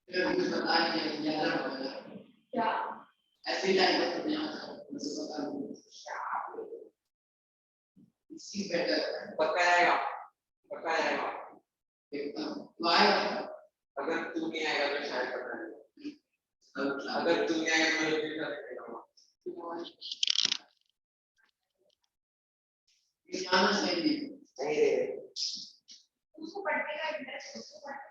मुझे पता नहीं है क्या ऐसे ही टाइम पर मुझे पता नहीं इसी बेटर पता आएगा एकदम अगर तू नहीं आएगा तो शायद पता नहीं अगर तू नहीं आएगा तो मैं भी करेगा ये जाना चाहिए नहीं रे उसको पढ़ने का इंटरेस्ट उसको पढ़ने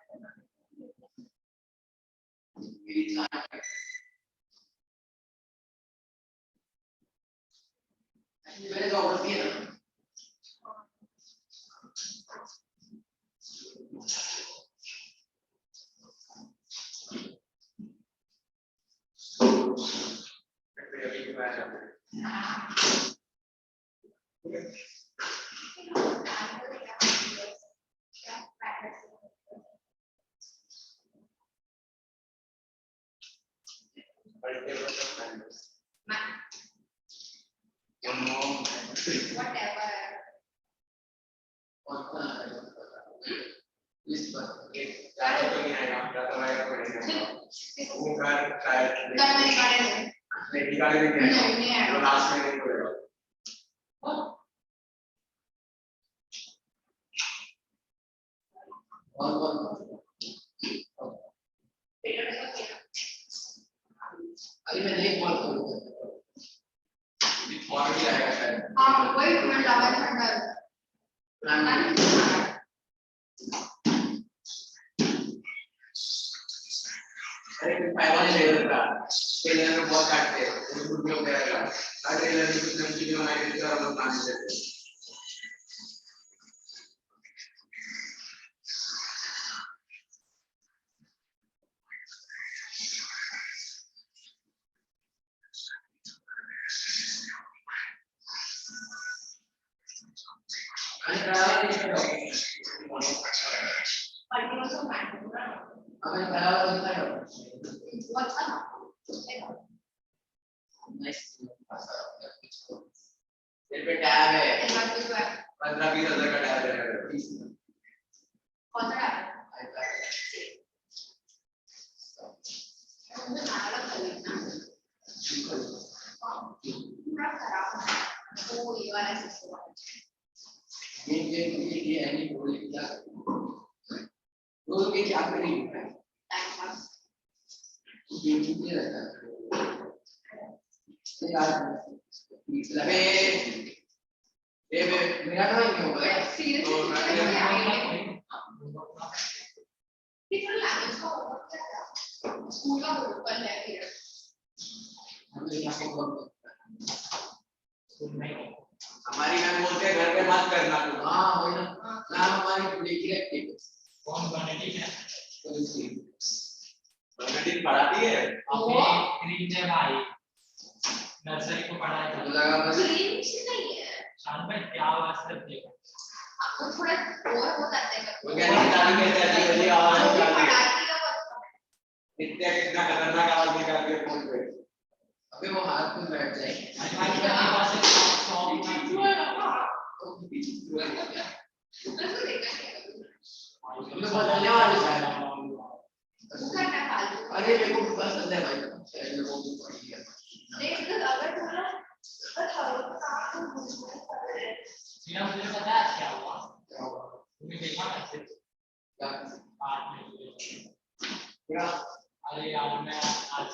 मेरे को होती है ना अभी मैं नहीं बोल हाँ वही मैं लगा ठंडा अरे पहले लेवल का टेलर में बहुत काटते हैं वो गुड में करेगा हर टेलर में कुछ नई चीजें बनाई देते हैं और लोग नाच देते हैं हमारी मैम बोलते हैं घर पे बात करना तो हाँ वही ना नाम हमारी लिखी रखती है कौन बनेगी है बनेगी पढ़ाती है अपने ग्रीन से भाई नर्सरी को पढ़ाया था लगा बस ग्रीन से नहीं है शाम में क्या आवाज करती है आपको थोड़ा बोर हो जाते हैं वो क्या निकाली कहते हैं अजीब आवाज पढ़ाती है कितना खतरनाक आवाज निकालती है फोन पे अबे वो हाथ में बैठ जाए अरे देखो बस अंदर भाई देख अगर थोड़ा मुझे पता है क्या हुआ तुमने देखा कैसे क्या अरे यार मैं आज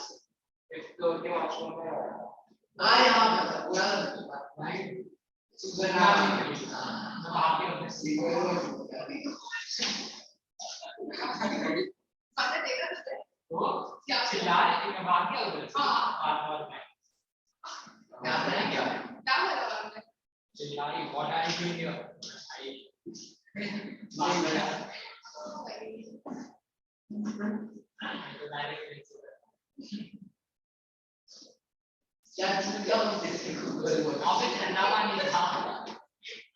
एक्सप्लोर के वॉशरूम में हाँ यहाँ पर पूरा भाई सुबह मैं आके अपने सीखो आपने देखा तो क्या चिल्ला रहे थे मैं भाग गया उधर से बात और मैं क्या लगा आपने चिल्ला रही what are you doing here office ठंडा पानी था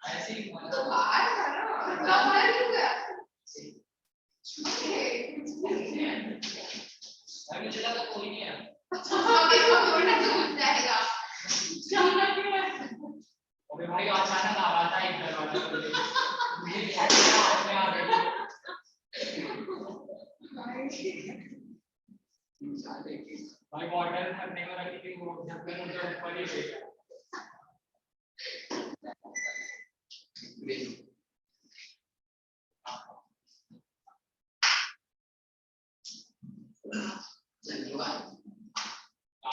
ऐसे ही तो बाहर था ना बाहर क्यों गया अभी चला तो कोई नहीं है अभी वो थोड़ा छूट जाएगा जाना क्यों है अबे भाई अचानक आवाज आई दरवाजा खोले मुझे क्या में आ गई भाई बॉटल भरने को रखी थी वो जब मैं मुझे ऊपर ही गई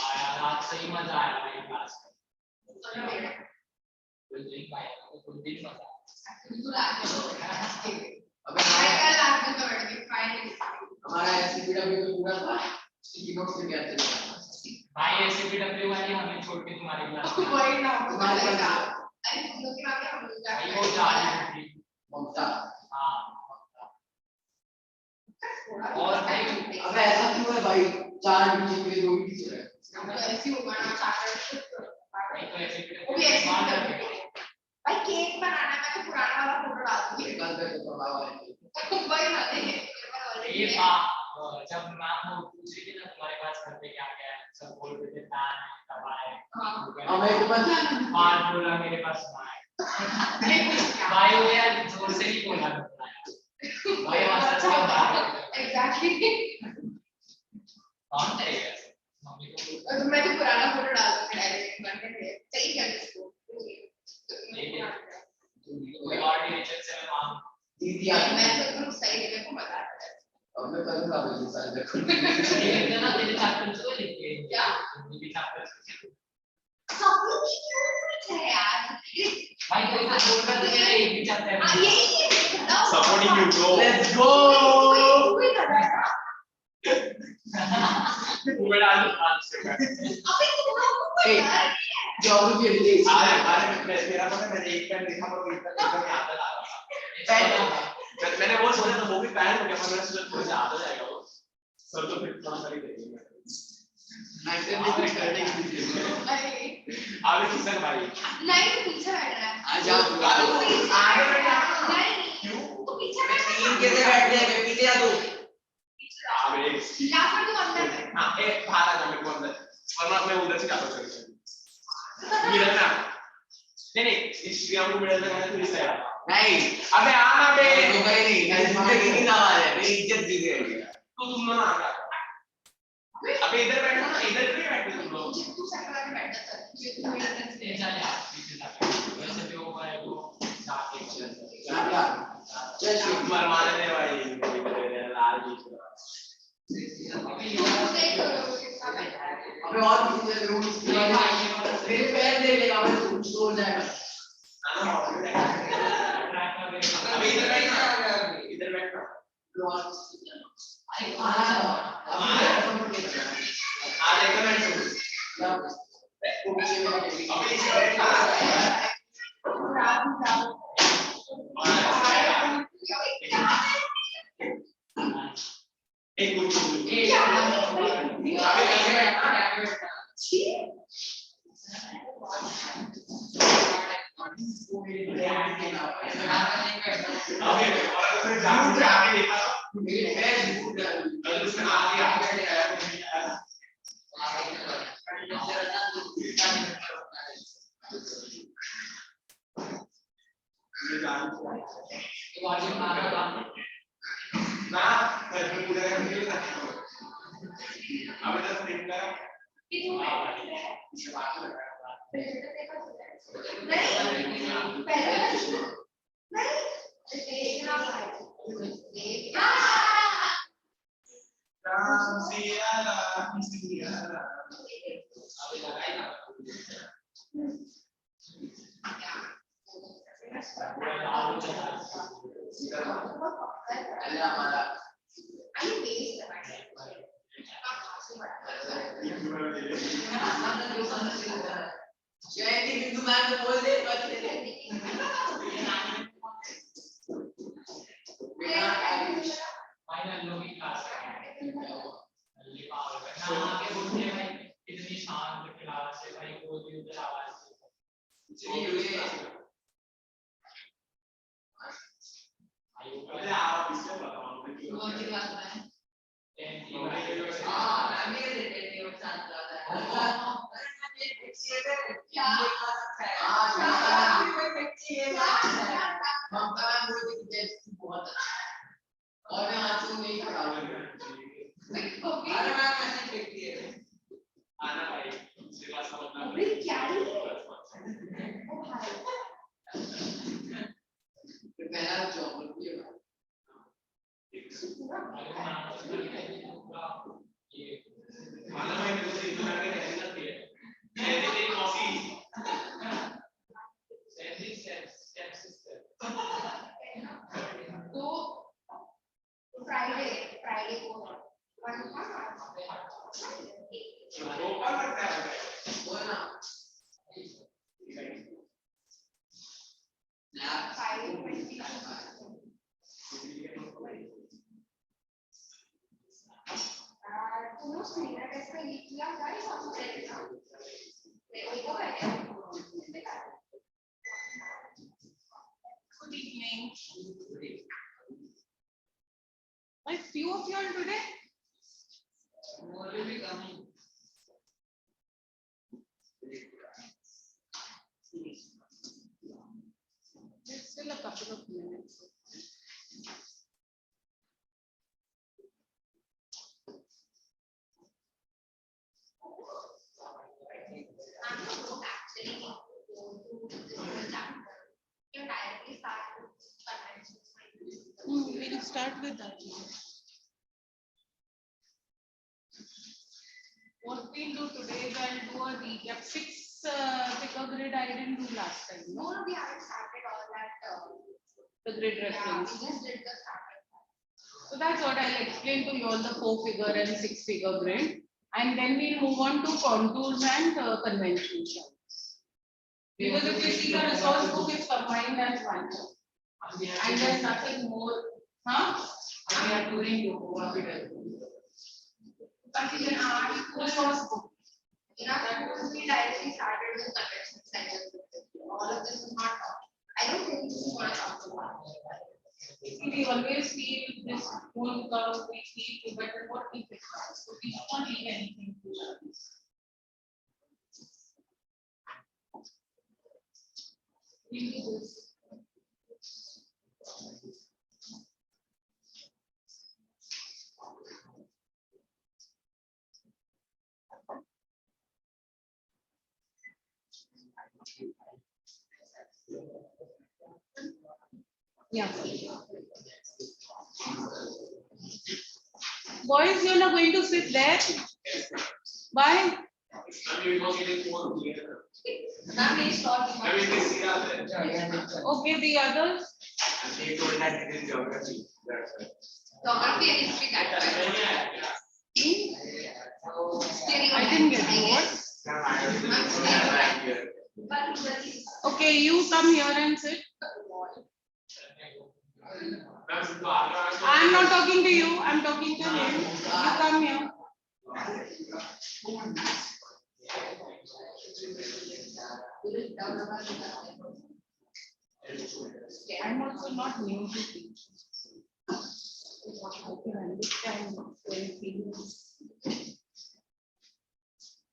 यार आज सही मजा आया भाई क्लास में कुछ दिन भाई कुछ दिन मजा अबे कल लास्ट में तो बैठ के फाइनली हमारा एसपीडब्ल्यू तो पूरा था कीबोर्ड से क्या चल भाई एसपीडब्ल्यू वाली हमें छोड़ के तुम्हारी क्लास में वही ना तुम्हारे का अरे तुम लोग के नाम हम लोग भाई वो जा रही थी ममता हां और अबे ऐसा क्यों है भाई चार टीचर के दो टीचर है तो ऐसे होगा ना चार्टर भाई तो एसपीडब्ल्यू वो भी एसपीडब्ल्यू भाई केक बनाना मैं तो पुराना वाला फोटो डाल दूंगी कल पे तो प्रभाव है भाई ना ये जब मैम वो पूछ रही थी ना तुम्हारे पास घर पे क्या क्या है सब बोल रहे थे फैन है तवा है हमें तो पता बात बोला मेरे पास ना है भाई वो यार जोर से नहीं बोला भाई आवाज से बात एग्जैक्टली कौन है मम्मी को तो मैं तो पुराना फोटो डाल दूंगी डायरेक्ट बनने पे सही कर इसको कोई और डिवीजन से मैं मांग दीदी मैं तो एकदम सही मेरे को बता रहा है अब मैं करूंगा भाई साल देखो ये ना तेरे चैप्टर से लिख के क्या ये चैप्टर से सब लोग क्यों पूछ रहे हैं यार भाई कोई तो बोल रहा था मेरा एक ही चैप्टर है हां यही है supporting you bro let's go कोई कर रहा है तू बड़ा आंसर कर अबे तुम लोग को कोई कर रही है ज्योग्राफी ले अरे मेरा पता मैंने एक पेन देखा पर एकदम याद आ रहा मैंने वो सोचा था वो भी पैन हो गया पर मेरा सोचा थोड़ा याद आ जाएगा वो सर तो फिर थोड़ा सा ही देखेंगे नाइट में कुछ करने की थी अरे आगे किसका भाई नहीं पीछे बैठ रहा है आ जा तू आगे बैठ नहीं क्यों तू पीछे बैठ तीन कैसे बैठ गया पीछे जा तू आगे या फिर तू अंदर बैठ हां ए बाहर आ जा मेरे को अंदर वरना मैं उधर से जाता चल मिडल ना नहीं इस ग्राउंड को मिडल में मैंने थोड़ी सा नहीं अबे आना बे तो कहीं नहीं जिंदगी की सवाल है मेरी इज्जत जीत गई तो तुम लोग आ गए अबे इधर बैठो ना इधर क्यों बैठे तुम लोग तू चक्कर में बैठ जा ये तो मेरा ले जा यार पीछे जा वैसे भी वो है वो जाके क्या चल शिव कुमार मारे दे भाई लाल जी अबे और किसी से रूम इसके बाद मेरे पैर दे लेगा मैं कुछ तोड़ जाएगा अबे इधर बैठना इधर बैठना अरे आ देखो मैं वो पीछे में अबे इसे बैठना एक कुछ अबे कैसे बैठना अबे और फिर जाके आगे देखा मेरे पैर झूठ अगर उसने आगे आगे आया ये जान तो आगे मारा ना मैं पूरा नहीं था अब इधर से देखना नहीं पहले नहीं राम सिया अबे लगाई ना अल्लाह माला जयंती बिंदु मैम को बोल दे बच ले फाइनल लोग की क्लास अल्ली पावर ना आगे बोलते भाई इतनी शांत क्लास है भाई कोई भी उधर आवाज चलिए अरे आप इससे बताओ कौन सी क्लास में हां मैं भी देते हैं और साथ वाला क्या हां बच्चे ये हम कहां बोल के टेस्ट बहुत और मैं आज नहीं खड़ा हूं अरे मैं मैसेज देखती है मला माहिती होतं इथून कॉफी तो फ्राइडे को Good evening. Why few of you all today? There's still a couple of minutes. We'll start with that. What we'll do today is I'll do a recap. 6 picker grid I didn't do last time. No, we haven't started all that. The grid Yeah, reference. we just did the starting. So that's what I'll explain to you all, the 4 figure and 6 figure grid. And then we'll move on to contours and conventional charts. Because if you see the resource book is combined as one. And there's nothing more. Huh? We are doing you what we do. But in our resource book. In our course, we directly started with conventional cycles. All of this is not taught. I don't think this is what I talked about. We always feel this whole curve, we feel better what we fix. So we don't leave anything to chance. We'll do this. Yeah. Boys, you're not going to sit there. Why? Okay, the others. Geography and history, that's why. I didn't get what. Okay, you come here and sit. I'm not talking to you, I'm talking to him. You come here. I'm also not new to teaching. I can understand their feelings.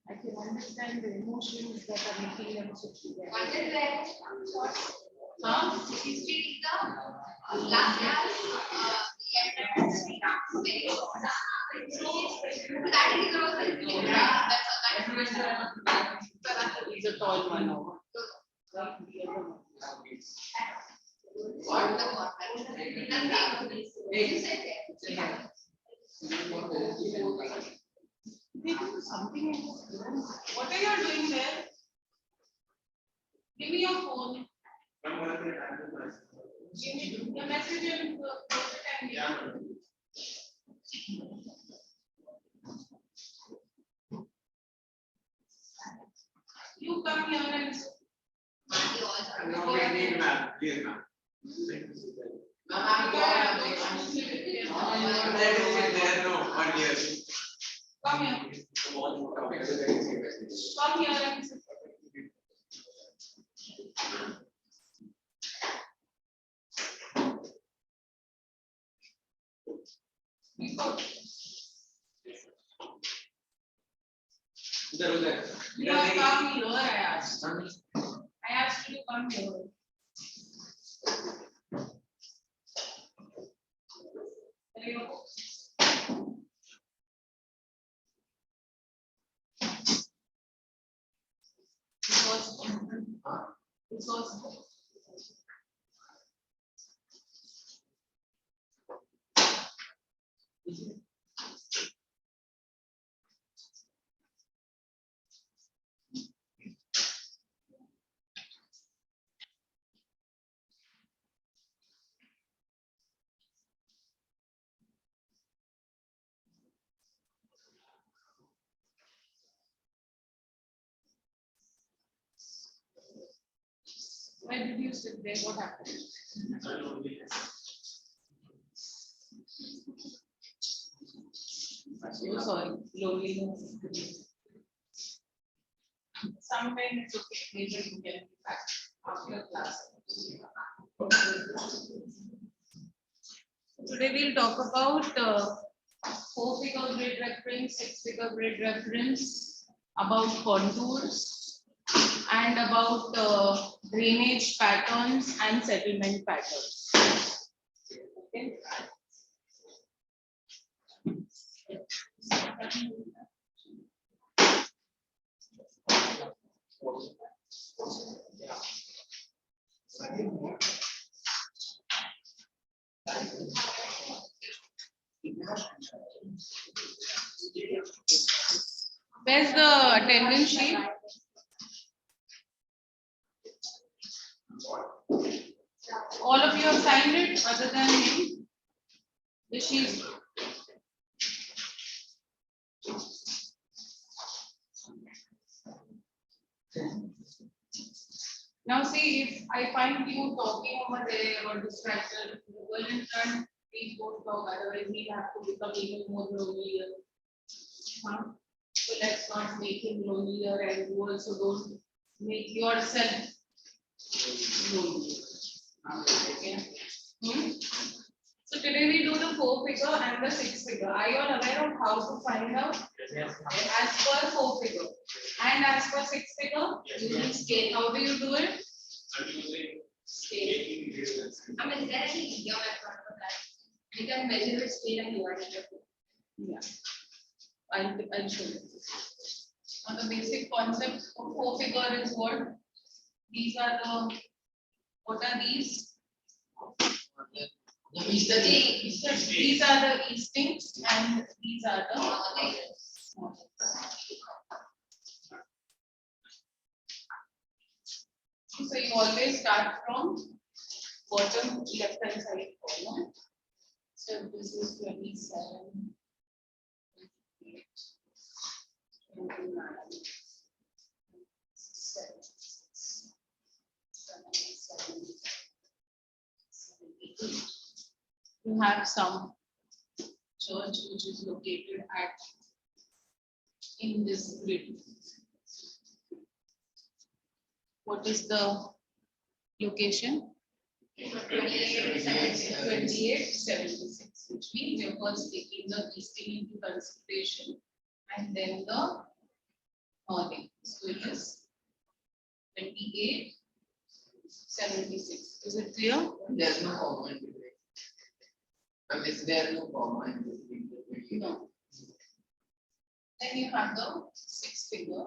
I can understand the emotions that are making them sit together. One is there. History is the last class. Very short. That is also He's a tall one over. They do something else. What are you doing there? Give me your phone. Give me the message and post it and you come here and come here. Come here and sit. You come here, I asked. I asked you to come here. There you go. Where did you sit there? What happened? Oh, sorry, loneliness. Sometimes it's okay. Maybe you can be back after class. Today we'll talk about 4-figure grid reference, 6-figure grid reference, about contours, and about drainage patterns and settlement patterns. Okay. Where's the attendance sheet? All of you have signed it other than me? The sheet. Now see, if I find you talking over there or distracted, Google in front, please don't talk, otherwise we'll have to become even more lonelier. Huh? So let's not make him lonelier, and you also don't make yourself lonely. Okay. So today we do the 4-figure and the 6-figure. Are you all aware of how to find out? Yes. As per 4-figure and as per 6-figure, using scale. How do you do it? Scale. I mean, is there any video method for that? You can measure the scale and divide it. Yeah. I'll show you. On the basic concept of 4-figure is what? These are the, what are these? These are the eastings and these are the northings. So you always start from bottom left hand side corner. So this is 27, 28, 29, 76, 77, 78. You have some church which is located at in this grid. What is the location? 28, 2876, which means you're first taking the easting into consideration and then the northing. So it is 2876. Is it clear? There's no comma in between. But is there no comma in between? No. Then you have the 6-figure.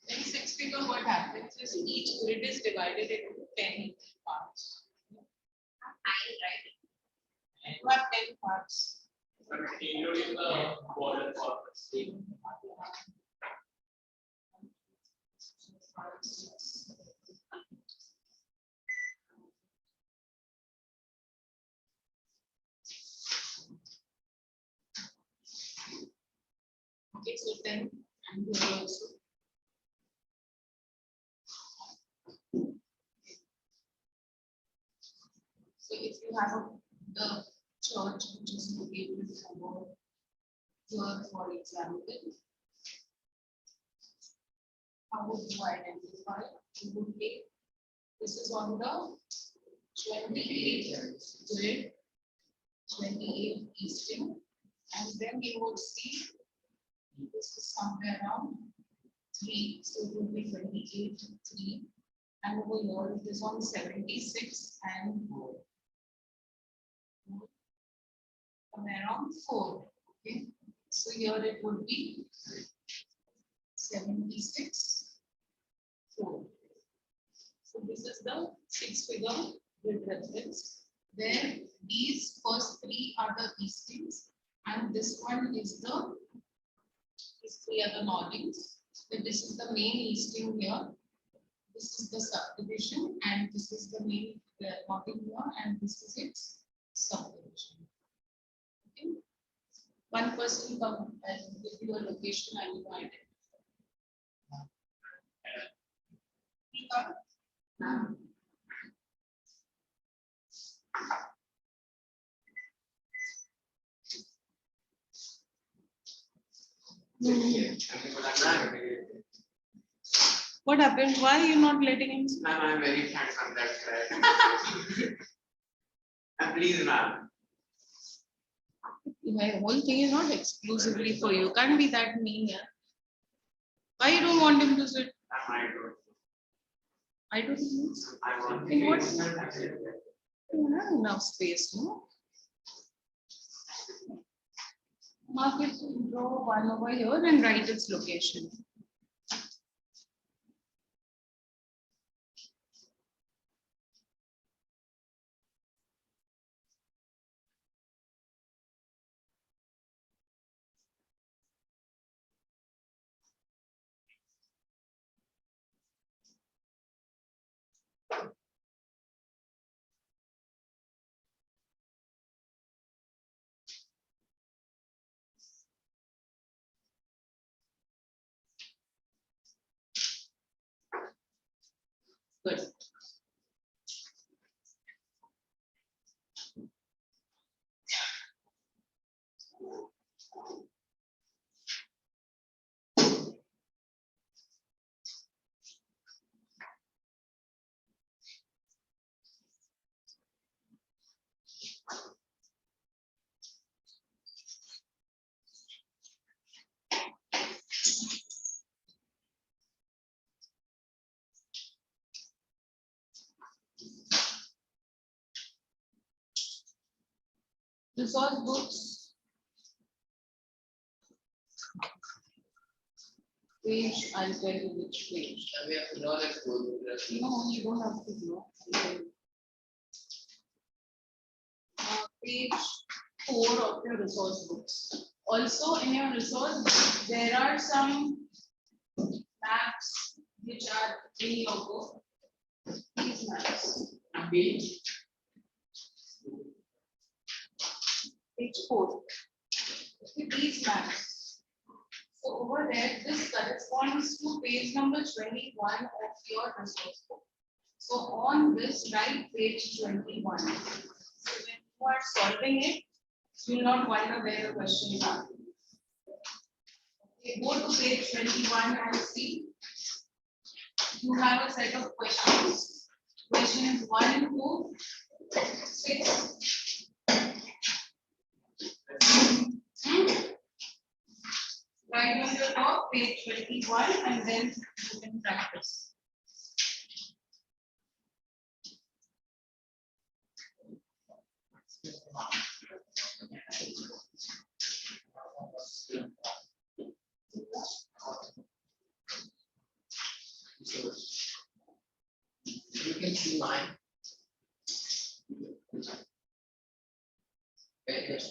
In 6-figure, what happens is each grid is divided into 10 parts. You have 10 parts. Including the border corpus. Okay, so 10 and here also. So if you have the church which is located over here, for example, how would you identify? You would take, this is on the 28th grid, 28 eastern, and then you would see this is somewhere around 3, so it would be 28, 3, And over here it is on 76 and somewhere around 4. Okay, so here it would be 76, 4. So this is the 6-figure grid reference. Then these first 3 are the eastings, and this one is these 3 are the northings. So this is the main easting here. This is the subdivision, and this is the main northing here, and this is its subdivision. Okay. One person come and give you a location and you identify. What happened? Why are you not letting him? Ma'am, I'm very thankful on that side. Please, ma'am. My whole thing is not exclusively for you. Can't be that mean, yeah. Why you don't want him to sit? I don't know. I want In what? to. You have enough space, no? Mark it, draw one over here and write its location. Good. Resource books. Page, I'll tell you which page. And we have to know that code. No, you don't have to know. Page 4 of your resource books. Also, in your resource book, there are some maps which are in your book. These maps. Page 4. Okay, these maps. So over there, this corresponds to page number 21 of your resource book. So on this, write page 21. So when you are solving it, you will not wonder where the question is. Okay, go to page 21 and see. You have a set of questions. Question is 1 to 6. Write on the top, page 21, and then you can practice. You can see mine. Very good.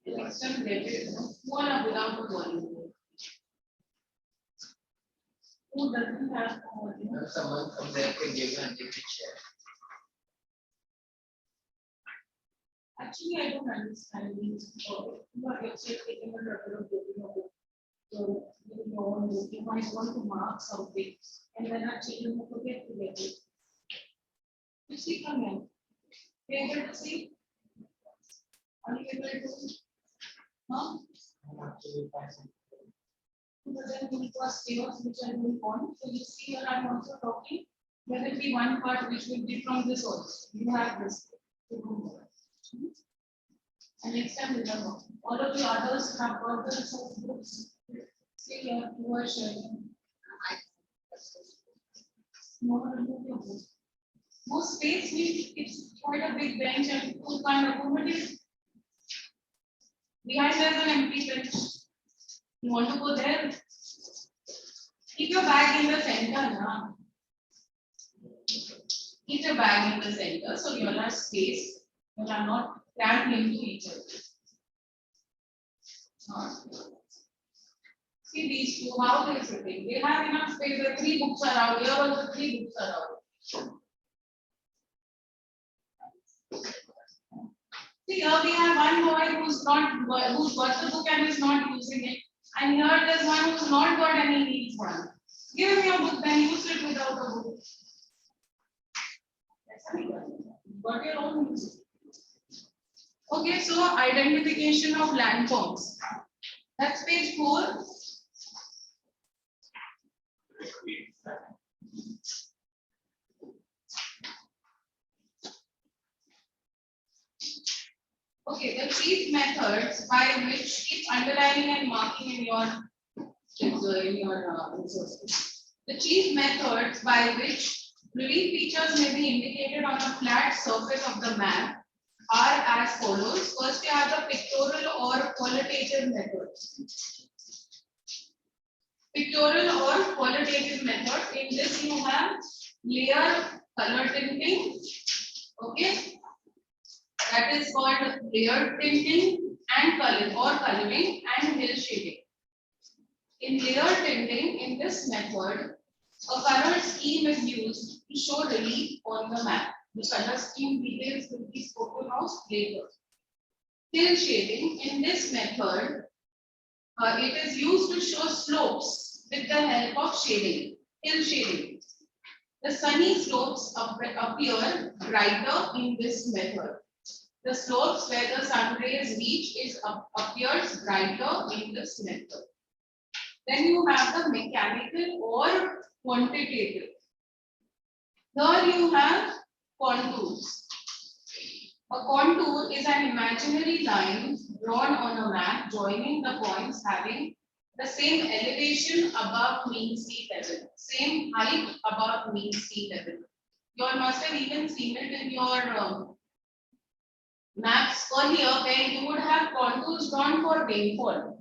Next time, get it. One or without a volume. Who doesn't have a volume? If someone from there can give you and you can share. Actually, I don't understand these. You are just taking a record of giving a book. So you might want to mark something, and then actually you forget to get it. You see from here. You able to see? Are you able to? No? But then it was chaos which I don't want. So you see here I'm also talking. There will be one part which will be from this also. You have this. And next time remember, all of the others have got the resource books. See here, you are sharing. More space means it's quite a big bench and people can't accommodate. Behind there's an empty bench. You want to go there? Keep your bag in the center now. Keep your bag in the center so you all have space. You are not crammed into each other. See these two, how they are sitting. They have enough space. The 3 books are out. Here also 3 books are out. See, here we have one boy who's got the book and is not using it. And here there's one who's not got and he needs one. Give him your book, then use it without a book. Got your own music. Okay, so identification of landforms. That's page 4. Okay, the chief methods by which keep underlining and marking in your resources. The chief methods by which relief features may be indicated on a flat surface of the map are as follows. First, you have the pictorial or qualitative methods. Pictorial or qualitative methods. In this, you have layer color tinting. Okay. That is called layer tinting and coloring and hill shading. In layer tinting, in this method, a color scheme is used to show relief on the map. The color scheme details will be spoken of later. Hill shading, in this method, it is used to show slopes with the help of shading. Hill shading. The sunny slopes appear brighter in this method. The slopes where the sun rays reach appears brighter in this method. Then you have the mechanical or quantitative. Here you have contours. A contour is an imaginary line drawn on a map joining the points having the same elevation above mean sea level, same height above mean sea level. You all must have even seen it in your maps earlier where you would have contours drawn for rainfall.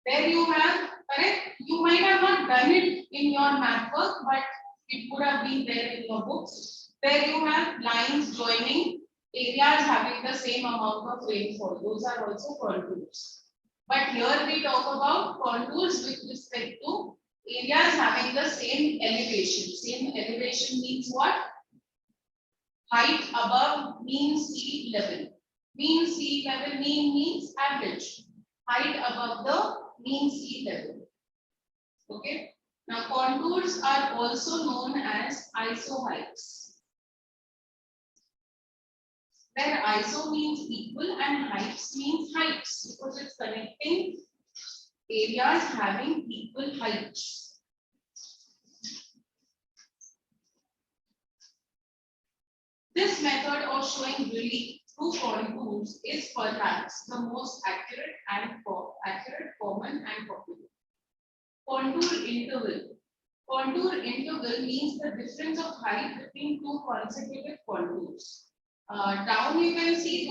There you have, correct? You might have not done it in your map work, but it would have been there in your books. Where you have lines joining areas having the same amount of rainfall. Those are also contours. But here we talk about contours with respect to areas having the same elevation. Same elevation means what? Height above mean sea level. Mean sea level means average. Height above the mean sea level. Okay. Now contours are also known as isoheights. Where iso means equal and heights means heights because it's connecting areas having equal heights. This method of showing relief through contours is perhaps the most accurate, common and popular. Contour interval. Contour interval means the difference of height between two consecutive contours. Down you can see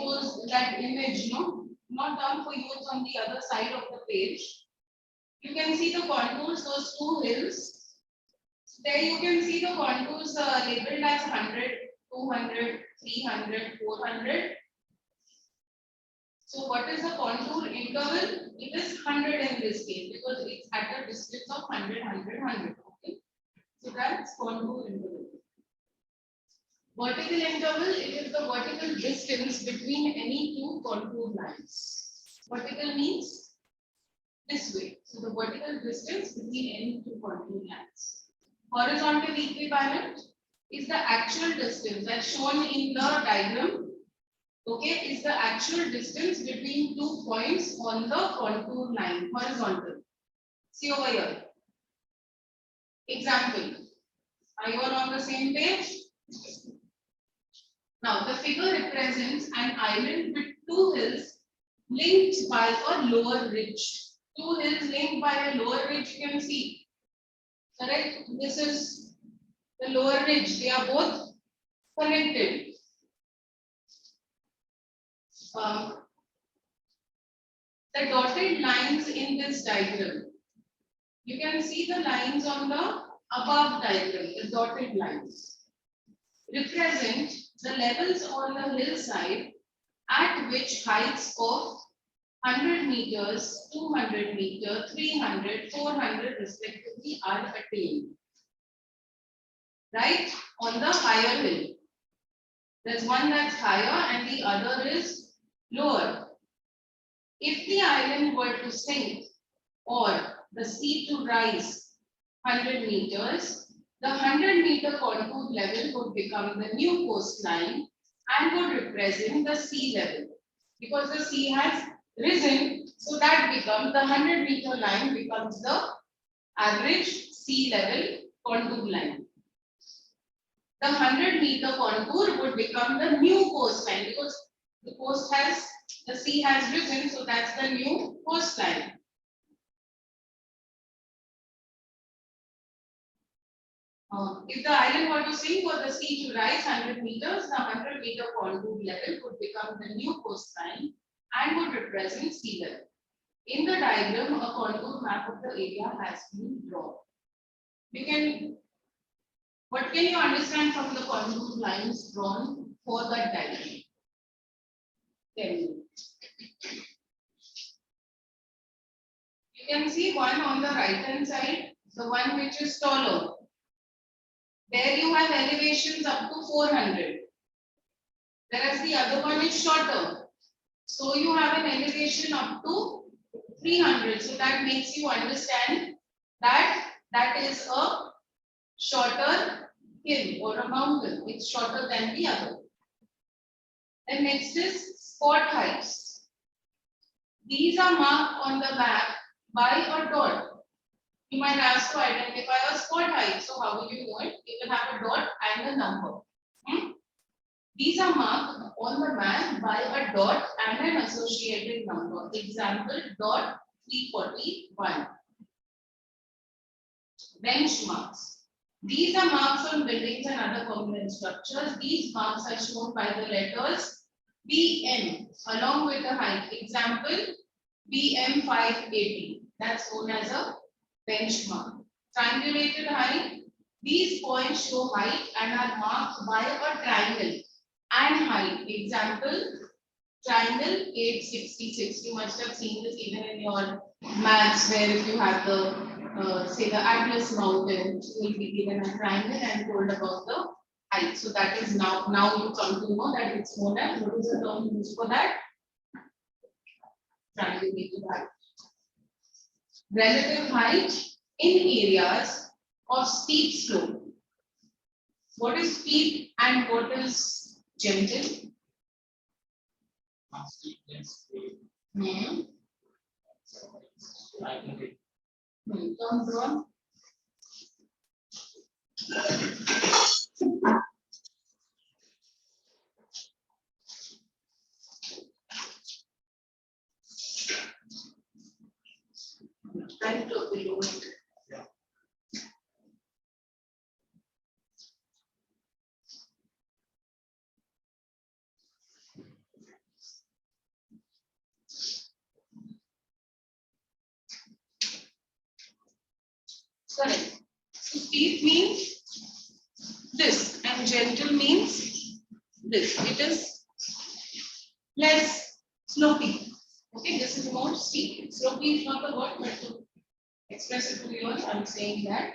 that image, no? Not down for you, it's on the other side of the page. You can see the contours, those two hills. There you can see the contours labeled as 100, 200, 300, 400. So what is the contour interval? It is 100 in this case because it's at a distance of 100, 100, 100. Okay. So that's contour interval. Vertical interval, it is the vertical distance between any two contour lines. Vertical means this way. So the vertical distance between any two contour lines. Horizontal equivalent is the actual distance that's shown in the diagram. Okay, is the actual distance between 2 points on the contour line, horizontal. See over here. Example. Are you all on the same page? Now, the figure represents an island with two hills linked by a lower ridge. Two hills linked by a lower ridge you can see. Correct? This is the lower ridge, they are both connected. The dotted lines in this diagram, you can see the lines on the above diagram, the dotted lines, represent the levels on the hillside at which heights of 100 meters, 200 meters, 300, 400 respectively are attained. Right? On the higher hill. There's one that's higher and the other is lower. If the island were to sink or the sea to rise 100 meters, the 100-meter contour level would become the new coastline and would represent the sea level. Because the sea has risen, so that becomes the 100-meter line becomes the average sea level contour line. The 100-meter contour would become the new coastline because the sea has risen, so that's the new coastline. If the island were to sink or the sea to rise 100 meters, the 100-meter contour level would become the new coastline and would represent sea level. In the diagram, a contour map of the area has been drawn. What can you understand from the contour lines drawn for that diagram? Tell me. You can see one on the right hand side, the one which is taller. There you have elevations up to 400, whereas the other one is shorter. So you have an elevation up to 300. So that makes you understand that that is a shorter hill or a mountain. It's shorter than the other. Then next is spot heights. These are marked on the map by a dot. You might ask to identify a spot height. So how will you know it? You will have a dot and a number. These are marked on the map by a dot and an associated number. Example, dot 341. Benchmarks. These are marks on buildings and other permanent structures. These marks are shown by the letters BM along with the height. Example, BM 580. That's known as a benchmark. Triangulated height. These points show height and are marked by a triangle and height. Example, triangle 866. You must have seen this even in your maths, where if you have the say the Atlas mountain, you will be given a triangle and told about the height. So that is now you come to know that it's known as, what is the term used for that? Triangulated height. Relative height in areas of steep slope. What is steep and what is gentle? Term drawn. Right to below it. Correct. So steep means this and gentle means this. It is less slopey. Okay, this is more steep. Slopey is not the word, but to express it to you, I'm saying that.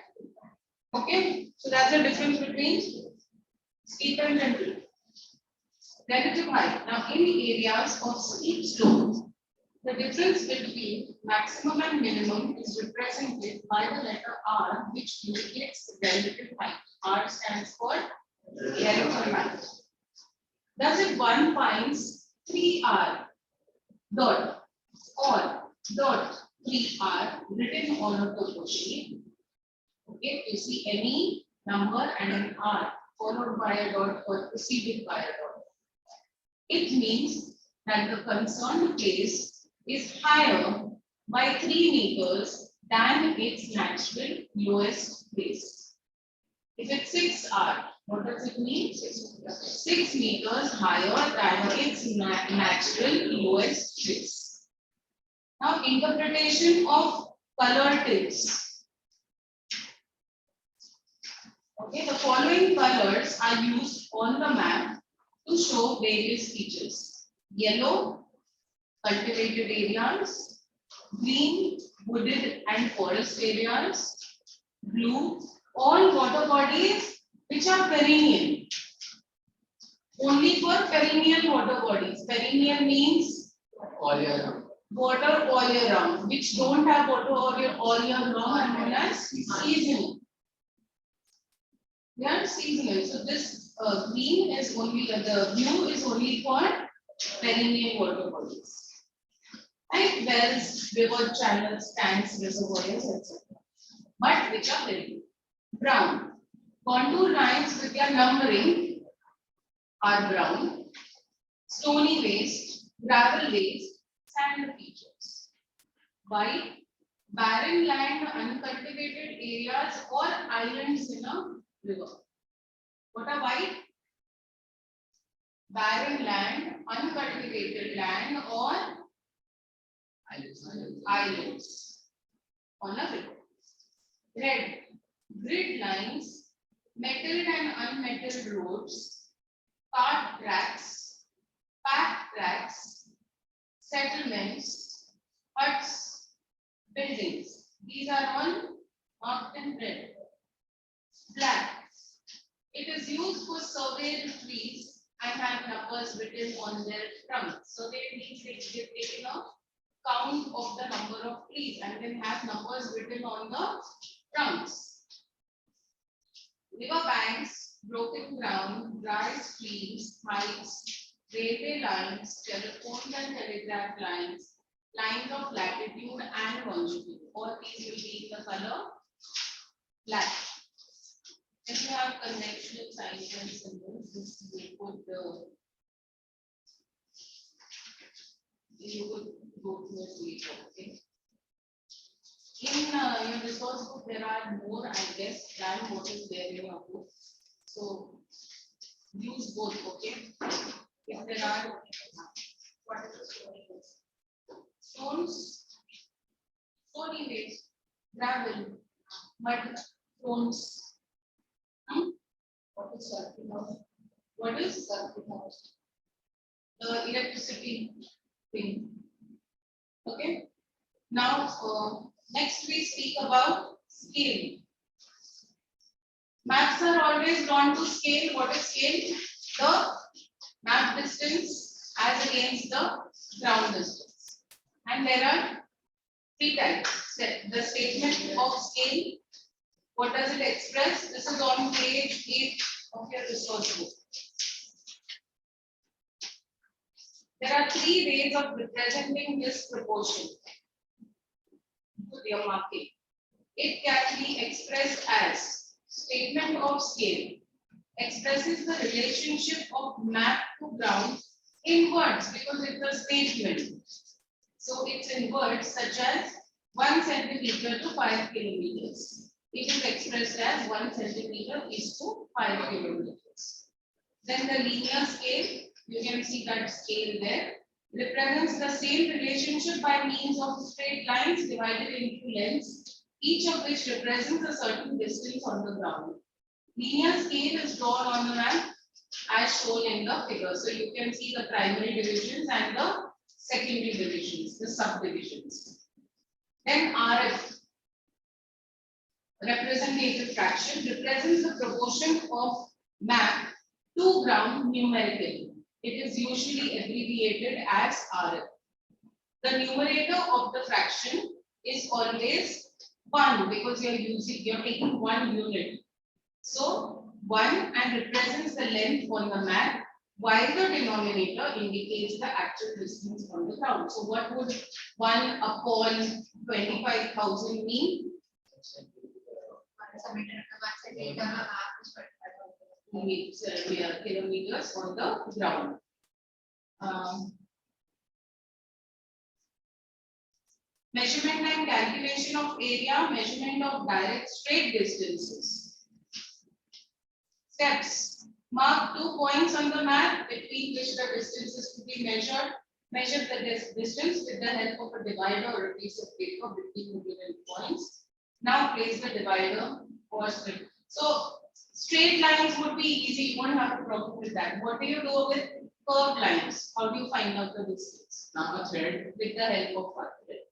Okay, so that's the difference between steep and gentle. Relative height. Now, in areas of steep slopes, the difference between maximum and minimum is represented by the letter R, which indicates relative height. R stands for relative height. Thus, if one finds 3R dot or dot 3R written on a topo sheet, okay, you see any number and an R followed by a dot or preceded by a dot, it means that the concerned place is higher by 3 meters than its natural lowest place. If it's 6R, what does it mean? 6 meters higher than its natural lowest trace. Now, interpretation of color tips. Okay, the following colors are used on the map to show various features. Yellow, cultivated areas. Green, wooded and forest areas. Blue, all water bodies which are perennial. Only for perennial water bodies. Perennial means All year. water all year round, which don't have water all year round are known as seasonal. They are seasonal. So this green is only, the blue is only for perennial water bodies. Like wells, river channels, tanks, reservoirs, etc. But which are perennial. Brown. Contour lines with their numbering are brown. Stony waste, gravel waste, sand features. White. Barren land, uncultivated areas or islands in a river. What are white? Barren land, uncultivated land or islands on a river. Red. Grid lines, metalled and unmetalled roads, cart tracks, pack tracks, settlements, huts, buildings. These are all marked in red. Black. It is used for surveyed trees and have numbers written on their trunks. So they means they've taken a count of the number of trees and then have numbers written on the trunks. River banks, broken ground, dry streams, heights, railway lines, telephones and telegraph lines, lines of latitude and longitude. All these will be in the color black. If you have conventional signs and symbols, this will put the, you would go to it later, okay? In your resource book, there are more, I guess, than what is there in your book. So use both, okay? If there are, what is the stony waste? Stones, stony waste, gravel, mud, stones. What is circuit house? What is circuit house? The electricity thing. Okay. Now, next we speak about scale. Maps are always drawn to scale. What is scale? The map distance as against the ground distance. And there are three types. The statement of scale. What does it express? This is on page 8 of your resource book. There are three ways of representing this proportion. Your marking. It can be expressed as statement of scale. Expresses the relationship of map to ground in words because it's a statement. So it's in words such as 1 centimeter to 5 kilometers. It is expressed as 1 centimeter is to 5 kilometers. Then the linear scale, you can see that scale there, represents the same relationship by means of straight lines divided into lengths, each of which represents a certain distance on the ground. Linear scale is drawn on the map as shown in the figure. So you can see the primary divisions and the secondary divisions, the subdivisions. Then RF, representative fraction, represents the proportion of map to ground numerically. It is usually abbreviated as RF. The numerator of the fraction is always 1 because you're taking 1 unit. So 1 and represents the length on the map, while the denominator indicates the actual distance on the ground. So what would 1 upon 25,000 mean? Kilometers on the ground. Measurement and calculation of area, measurement of direct straight distances. Steps. Mark 2 points on the map between which the distance is to be measured. Measure the distance with the help of a divider or a piece of paper between the given points. Now place the divider or strip. So straight lines would be easy. You won't have a problem with that. What do you do with curved lines? How do you find out the distance? Now a thread. With the help of a thread.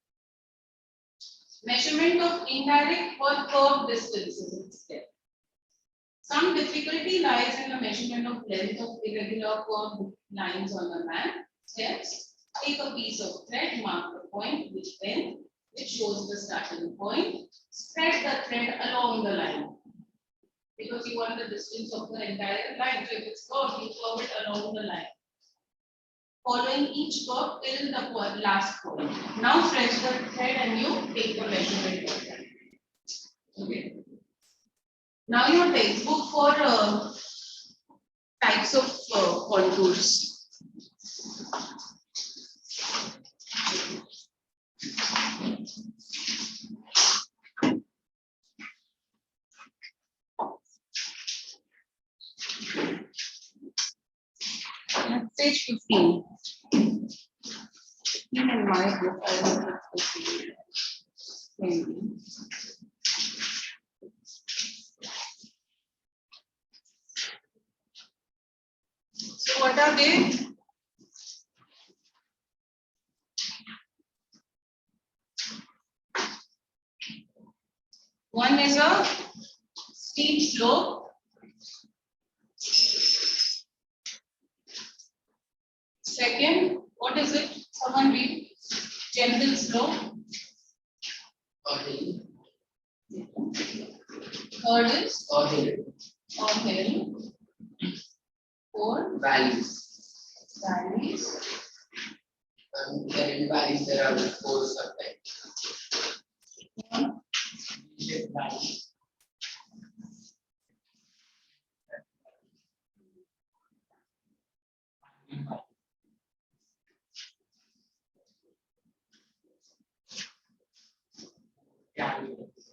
Measurement of indirect or curved distances instead. Some difficulty lies in the measurement of length of irregular curved lines on the map. Steps. Take a piece of thread, mark the point with pen, which shows the starting point. Spread the thread along the line. Because you want the distance of the entire line. So if it's curved, you curve it along the line. Following each curve till the last point. Now stretch the thread and you take the measurement of that. Okay. Now your textbook for types of contours. Page 15. In my book, I will put 15. Maybe. So what are they? One is a steep slope. Second, what is it? Someone read. Gentle slope. Okay. Third is Okay. hill. Four, Valleys. valleys. And then in valleys there are 4 subtypes. One, V-shaped valley.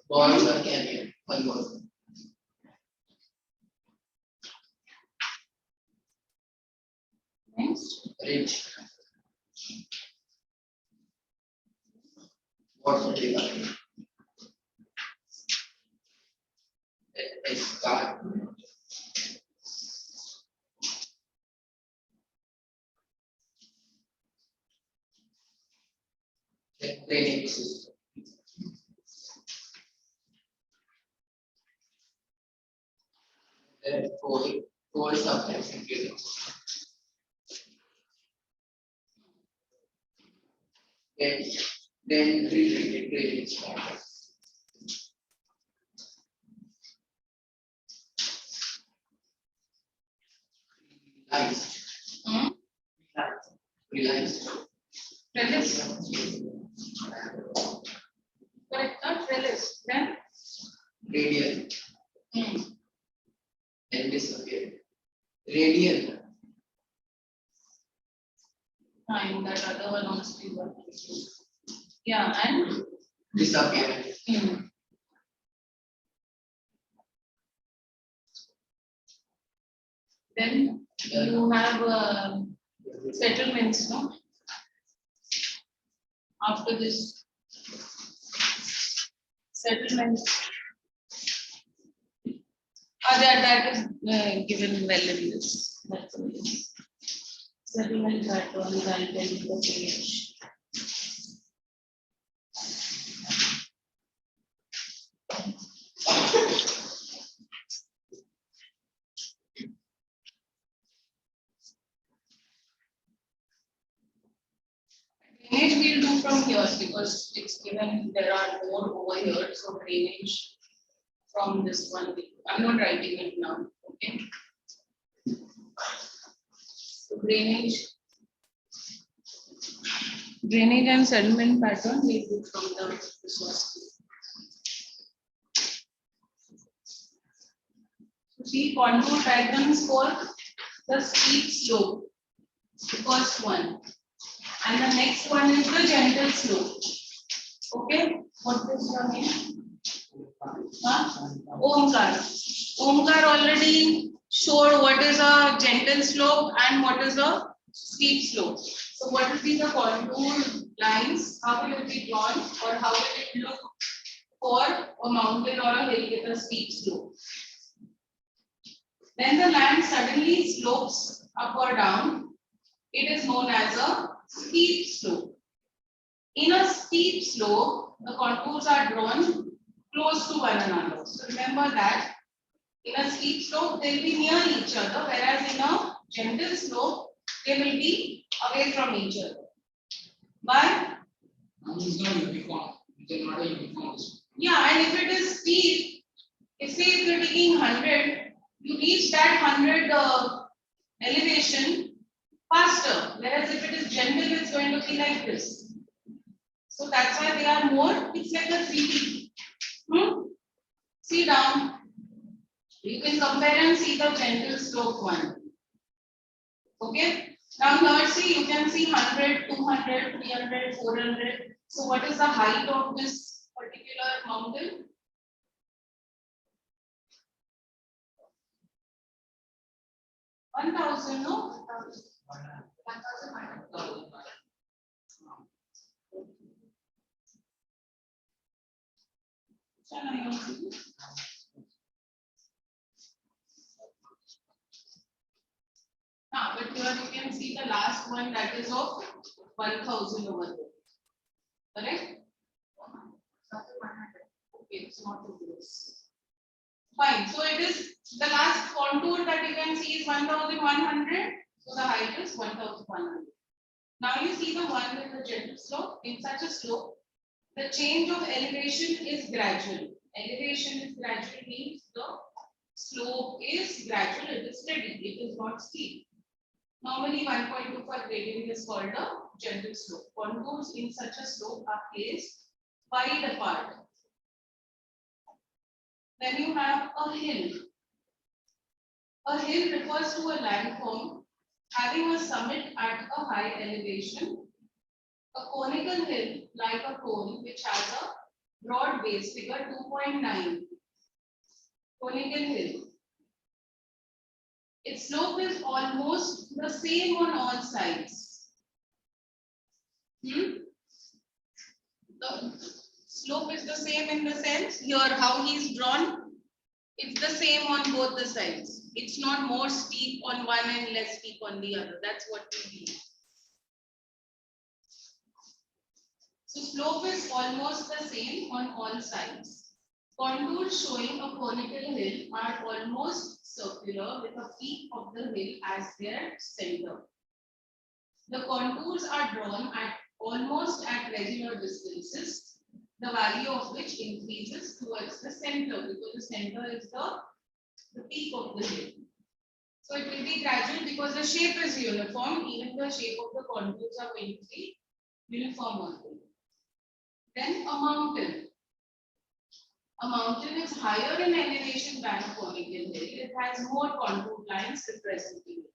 Balls or canyon. One more. next. Ridge. Water divide. Escarp. Drainage system. There are four subtypes in drainage system. Then treated drainage pattern. Realized. Trellis. Correct, not trellis. Then Radial. Then disappeared. Radial. fine. That other one also is working. Yeah, and Disappeared. then you have settlements, no? After this settlements, that is given well in this. That's all. Settlement patterns, I'll tell you the page. Drainage we'll do from here because it's given there are more over here, so drainage from this one. I'm not writing it now. Okay. So drainage and sediment pattern we do from the resource. So see contour patterns for the steep slope, the first one. And the next one is the gentle slope. Okay, what is your name? Huh? Omkar. Omkar already showed what is a gentle slope and what is a steep slope. So what will be the contour lines? How will it be drawn, or how will it look for a mountain or a hill with a steep slope? When the land suddenly slopes up or down, it is known as a steep slope. In a steep slope, the contours are drawn close to one another. So remember that in a steep slope, they will be near each other, whereas in a gentle slope, they will be away from each other. But It's not uniform. It is not a uniform. yeah, and if it is steep, say if you're taking 100, you reach that 100 elevation faster, whereas if it is gentle, it's going to be like this. So that's why they are more, it's like a 3D. See down. You can compare and see the gentle slope one. Okay. Now here see, you can see 100, 200, 300, 400. So what is the height of this particular mountain? One thousand, no? 1,100. But here you can see the last one, that is of 1,000 over there. Correct? Okay, it's not too close. Fine. So it is the last contour that you can see is 1,100. So the height is 1,100. Now you see the one with the gentle slope. In such a slope, the change of elevation is gradual. Elevation is gradual means the slope is gradual, it is steady, it is not steep. Normally 1.25 gradient is called a gentle slope. Contours in such a slope are placed wide apart. Then you have a hill. A hill refers to a landform having a summit at a high elevation. A conical hill, like a cone, which has a broad base, figure 2.9. Conical hill. Its slope is almost the same on all sides. The slope is the same in the sense here how he is drawn. It's the same on both the sides. It's not more steep on one and less steep on the other. That's what we mean. So slope is almost the same on all sides. Contours showing a conical hill are almost circular with a peak of the hill as their center. The contours are drawn at almost at regular distances, the value of which increases towards the center, because the center is the peak of the hill. So it will be gradual because the shape is uniform, even the shape of the contours are going to be uniform also. Then a mountain. A mountain is higher in elevation than a conical hill. It has more contour lines representing it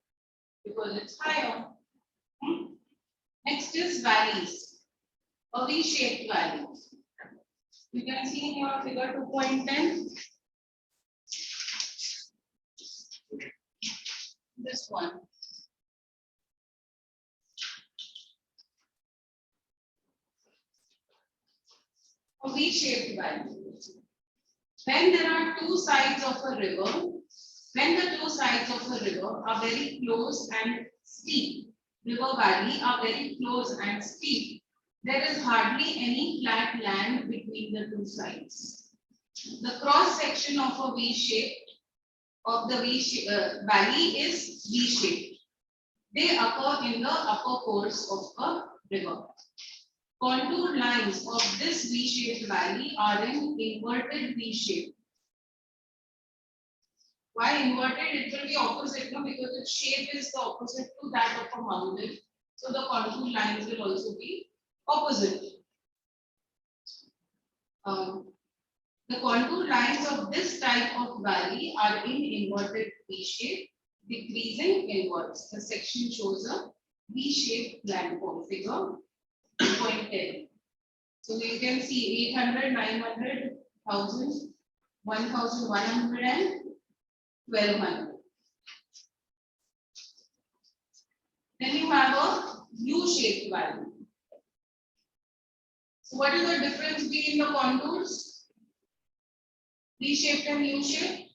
because it's higher. Next is valleys. A V-shaped valley. You can see in your figure 2.10. This one. A V-shaped valley. When there are two sides of a river, when the two sides of a river are very close and steep, river valley are very close and steep, there is hardly any flat land between the two sides. The cross section of a V-shaped valley is V-shaped. They occur in the upper course of a river. Contour lines of this V-shaped valley are in inverted V-shape. Why inverted? It will be opposite, no? Because its shape is the opposite to that of a mountain. So the contour lines will also be opposite. The contour lines of this type of valley are in inverted V-shape, decreasing inwards. The section shows a V-shaped landform, figure 2.10. So you can see 800, 900, 1000, 1100 and 1200. U-shaped valley. So what is the difference between the contours? V-shaped and U-shaped?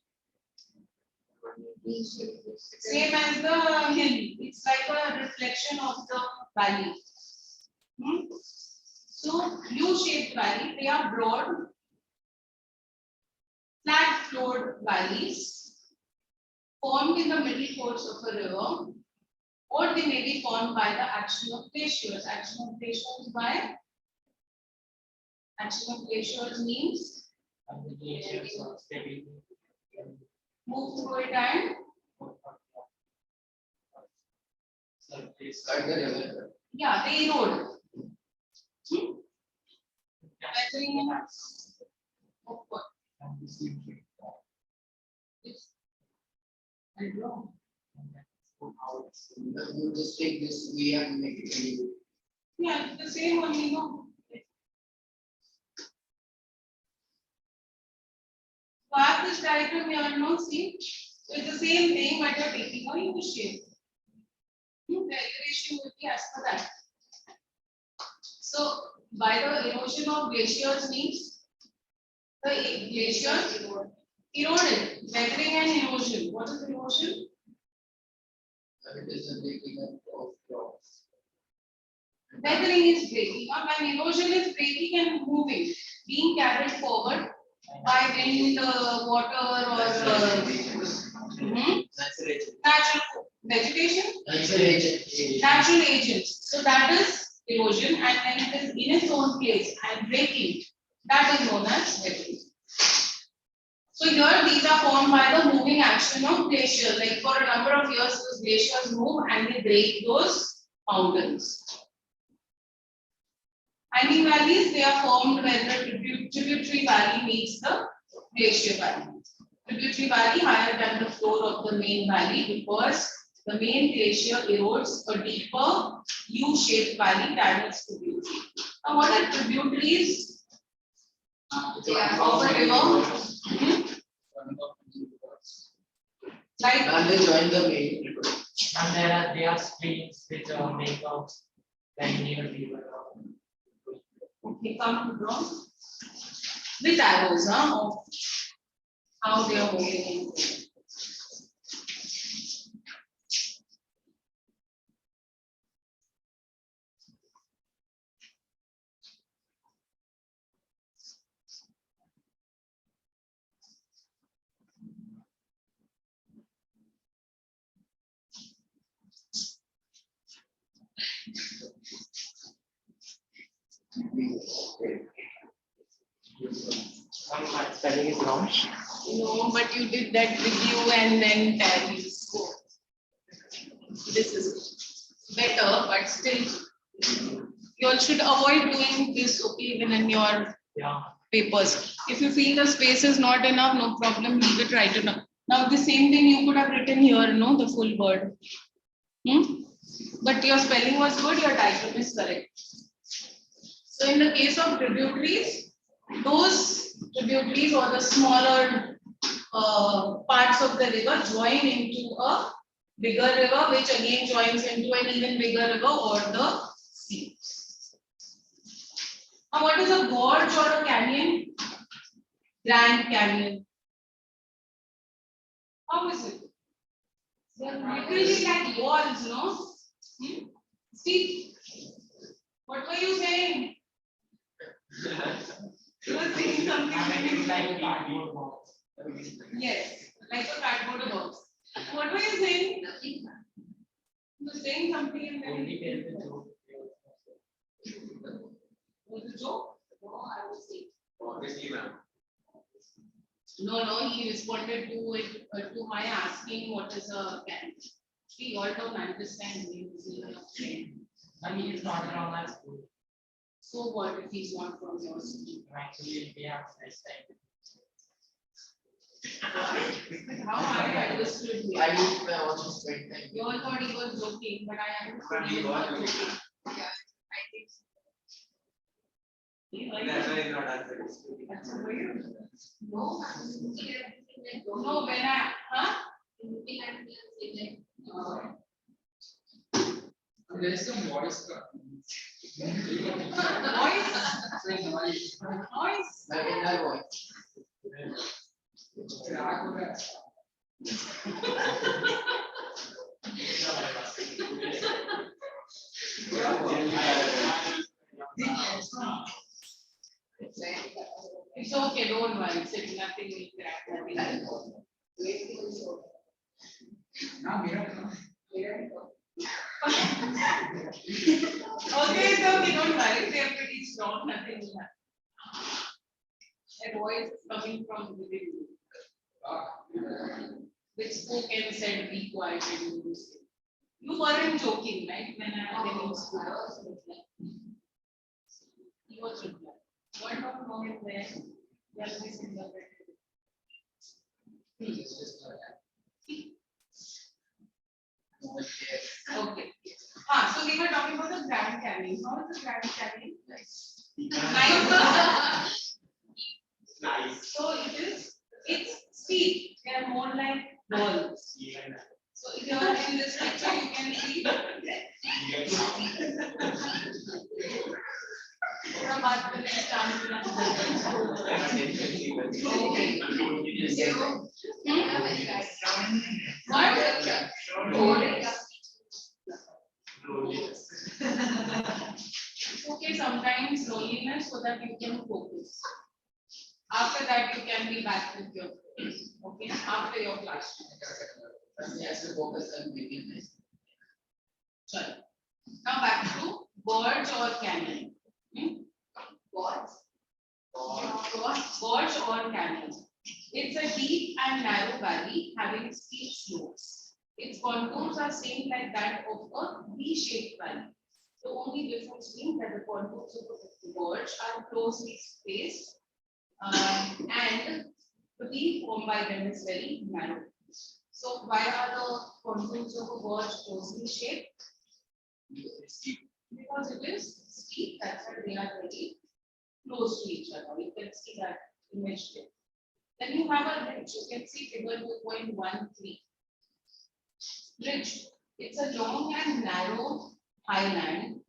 Same as the hill. It's like a reflection of the valley. So U-shaped valley, they are broad, flat-floored valleys formed in the middle course of a river, or they may be formed by the action of glaciers. Action of glaciers by? Action of glaciers means move through it and Cut the river. yeah, they erode. Weathering and of what? I don't know. You just take this V and make it a U. Yeah, it's the same only, no. So I have this diagram here, no, see? So it's the same thing, but you're taking a U shape. The elevation will be as per that. So by the erosion of glaciers means the glaciers eroded, weathering and erosion. What is erosion? It is a breaking up of rocks. Weathering is breaking up and erosion is breaking and moving, being carried forward by wind, water, or natural vegetation, natural agents. So that is erosion, and when it is in its own place and breaking, that is known as weathering. So here these are formed by the moving action of glaciers. Like for a number of years, those glaciers move and they break those mountains. Hanging valleys, they are formed when the tributary valley meets the glacier valley. Tributary valley higher than the floor of the main valley because the main glacier erodes a deeper U-shaped valley than its tributary. Now what are tributaries? They are of a river. Like And they join the main river. And there are streams which make out like near river. okay, come to draw with arrows of how they are moving. My spelling is wrong. No, but you did that review and then tallies. So this is better, but still, you all should avoid doing this, okay, even in your Yeah. papers. If you feel the space is not enough, no problem, leave it right enough. Now, the same thing you could have written here, no, the full word. But your spelling was good, your diagram is correct. So, in the case of tributaries, those tributaries or the smaller parts of the river join into a bigger river, which again joins into an even bigger river or the sea. Now, what is a gorge or a canyon? Grand Canyon. How is it? They are literally like walls, no? See, what were you saying? You were saying something Like a cardboard box. yes, like a cardboard box. What were you saying? You were saying something and then Only tell the joke. was it a joke? No, I was saying. Obviously, ma'am. No, he responded to it to my asking what is a canyon. We all don't understand me. And he is not from my school. So what if he's not from your school? Actually, we have this time. How I understood you. I used my watch to spend time. You all thought he was joking, but I understood he was not joking. Yeah, I think so. That's why he's not answering. That's over you. No, I'm looking at everything like No, when I, huh? looking at everything like There is some voice cut. Noise. Noise. Like in my voice. It's okay, don't worry. It's nothing will crack. Now mirror. Okay, it's okay, don't worry. If everybody is strong, nothing will happen. That voice is coming from within you. Which spoke and said, be quiet and do this thing. You weren't joking, right? When I was in school. He was replying. What don't know it where? Yes, this is the Okay. So we were talking about the Grand Canyon. How is the Grand Canyon? Nice. Nice. So it's steep. They are more like walls. So if you are in this picture, you can see. पूरा बात करने start करना Okay, sometimes loneliness so that you can focus. After that, you can be back with your friends. Okay, after your class. He has to focus on making this. Sorry. Now back to gorge or canyon. Gorge or canyon. It's a deep and narrow valley having steep slopes. Its contours are same like that of a V-shaped valley. The only difference being that the contours of the gorge are closely spaced and the V formed by them is very narrow. So why are the contours of a gorge closely shaped? Because it is steep, that's why they are very close to each other. You can see that image there. Then you have a ridge. You can see figure 2.13. Ridge. It's a long and narrow highland.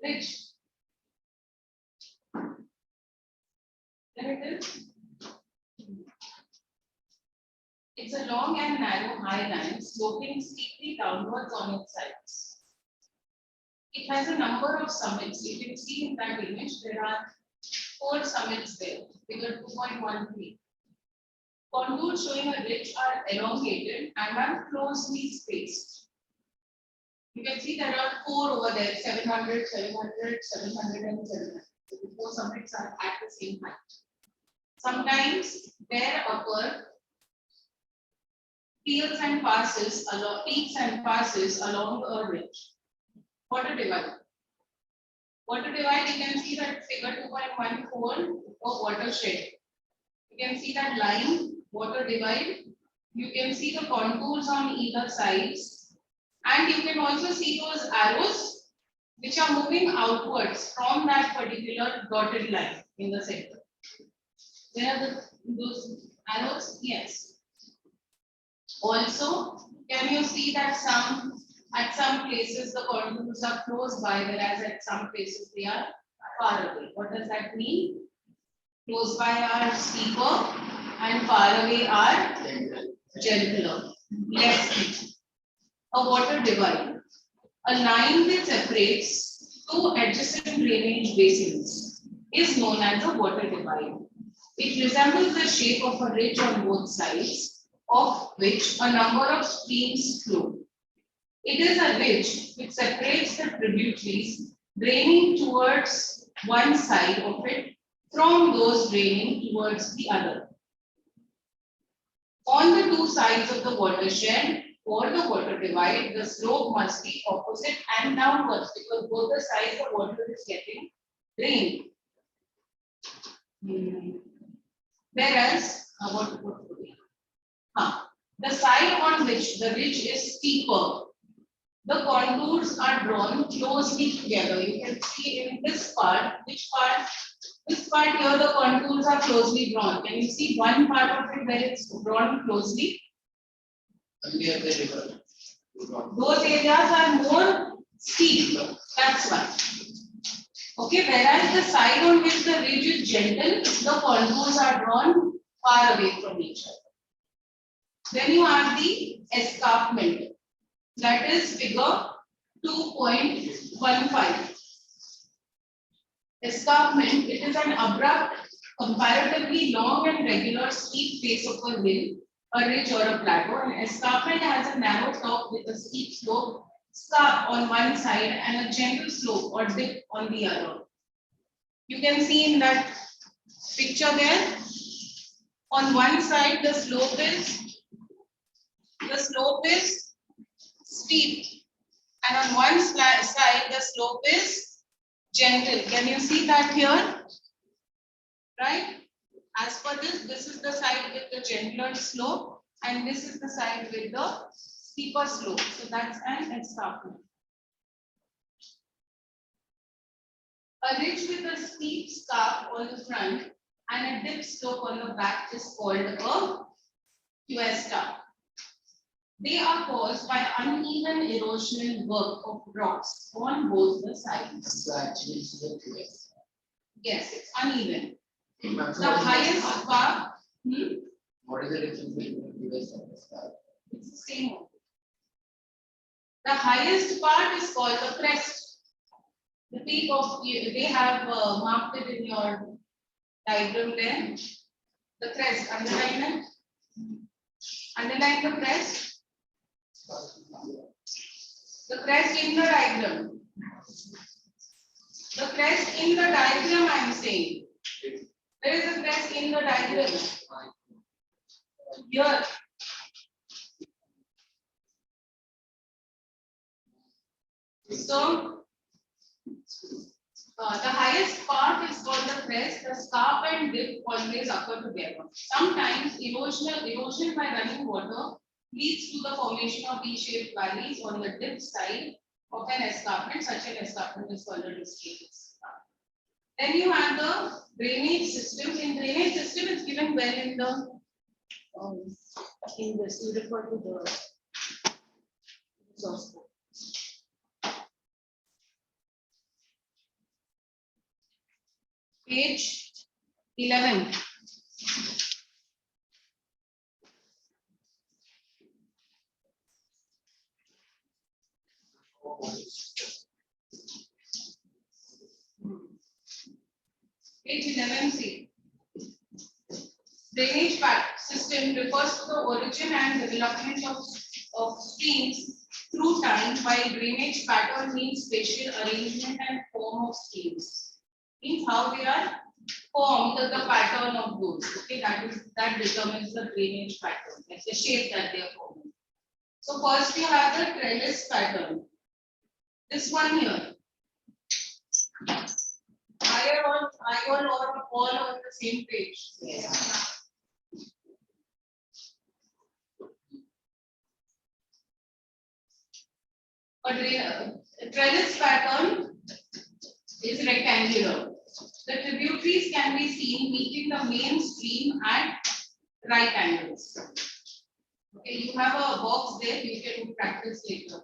Ridge. There it is. It's a long and narrow highland sloping steeply downwards on its sides. It has a number of summits. You can see in that image there are 4 summits there. Figure 2.13. Contours showing a ridge are elongated and are closely spaced. You can see there are 4 over there, 700, 700, 700 and 700. So the 4 summits are at the same height. Sometimes there occur peaks and passes along a ridge. Water divide. Water divide, you can see that figure 2.14 of watershed. You can see that line, water divide. You can see the contours on either sides. And you can also see those arrows which are moving outwards from that particular dotted line in the center. Where are those arrows? Yes. Also, can you see that at some places the contours are close by, whereas at some places they are far away? What does that mean? Close by are steeper and far away are gentler, less steep. A water divide. A line that separates 2 adjacent drainage basins is known as a water divide. It resembles the shape of a ridge on both sides, of which a number of streams flow. It is a ridge which separates the tributaries draining towards one side of it from those draining towards the other. On the 2 sides of the watershed or the water divide, the slope must be opposite and downwards because both the sides the water is getting drained. Whereas, the side on which the ridge is steeper, the contours are drawn closely together. You can see in this part, this part here, the contours are closely drawn. Can you see one part of it where it's drawn closely? Only at the river. Those areas are more steep. That's why. Okay, whereas the side on which the ridge is gentle, the contours are drawn far away from each other. Then you have the escarpment. That is figure 2.15. Escarpment, it is an abrupt, comparatively long and regular steep face of a hill, a ridge or a plateau. An escarpment has a narrow top with a steep slope, scarp on one side and a gentle slope or dip on the other. You can see in that picture there, on one side the slope is steep, and on one side the slope is gentle. Can you see that here? Right? As per this is the side with the gentler slope, and this is the side with the steeper slope. So that's an escarpment. A ridge with a steep scarp on the front and a dip slope on the back is called a cuesta. They are caused by uneven erosional work of rocks on both the sides. So actually, it's the QS. Yes, it's uneven. Ma'am, so The highest part, what is the difference between the QS and the scar? it's the same one. The highest part is called the crest. The peak of, they have marked it in your diagram there. The crest, underline it. Underline the crest. The crest in the diagram. The crest in the diagram, I am saying. There is a crest in the diagram. Here. So, the highest part is called the crest. The scarp and dip always occur together. Sometimes erosion by running water leads to the formation of V-shaped valleys on the dip side of an escarpment. Such an escarpment is called a discrete escarpment. Then you have the drainage system. In drainage system, it's given well in this. You refer to the source code. Page 11. Page 11C. Drainage system refers to the origin and development of streams through time, while drainage pattern means spatial arrangement and form of streams. Means how they are formed, the pattern of those. Okay, that determines the drainage pattern, like the shape that they are forming. So first you have the trellis pattern. This one here. I or all on the same page. Yes. A trellis pattern is rectangular. The tributaries can be seen meeting the main stream at right angles. Okay, you have a box there, you can practice later.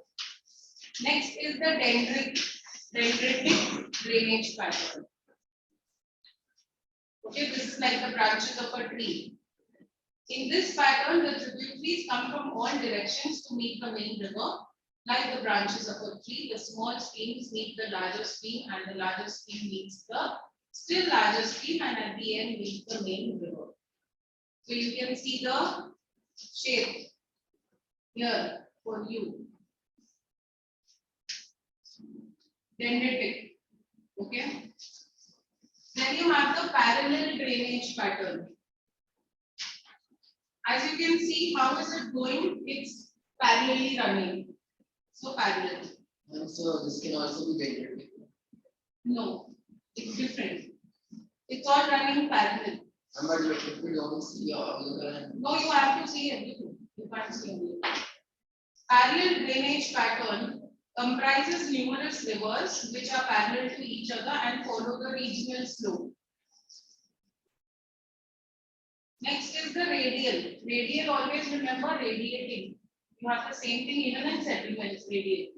Next is the dendritic drainage pattern. Okay, this is like the branches of a tree. In this pattern, the tributaries come from all directions to meet the main river. Like the branches of a tree, the small streams meet the larger stream, and the larger stream meets the still larger stream, and at the end meets the main river. So you can see the shape here for you. Dendritic. Okay. Then you have the parallel drainage pattern. As you can see, how is it going? It's parallelly running. So parallel. And so this can also be dendritic. No, it's different. It's all running parallel. But if we don't see all the No, you have to see everything. You can't see everything. Parallel drainage pattern comprises numerous rivers which are parallel to each other and follow the regional slope. Next is the radial. Radial, always remember radiating. You have the same thing even in settlements, radial.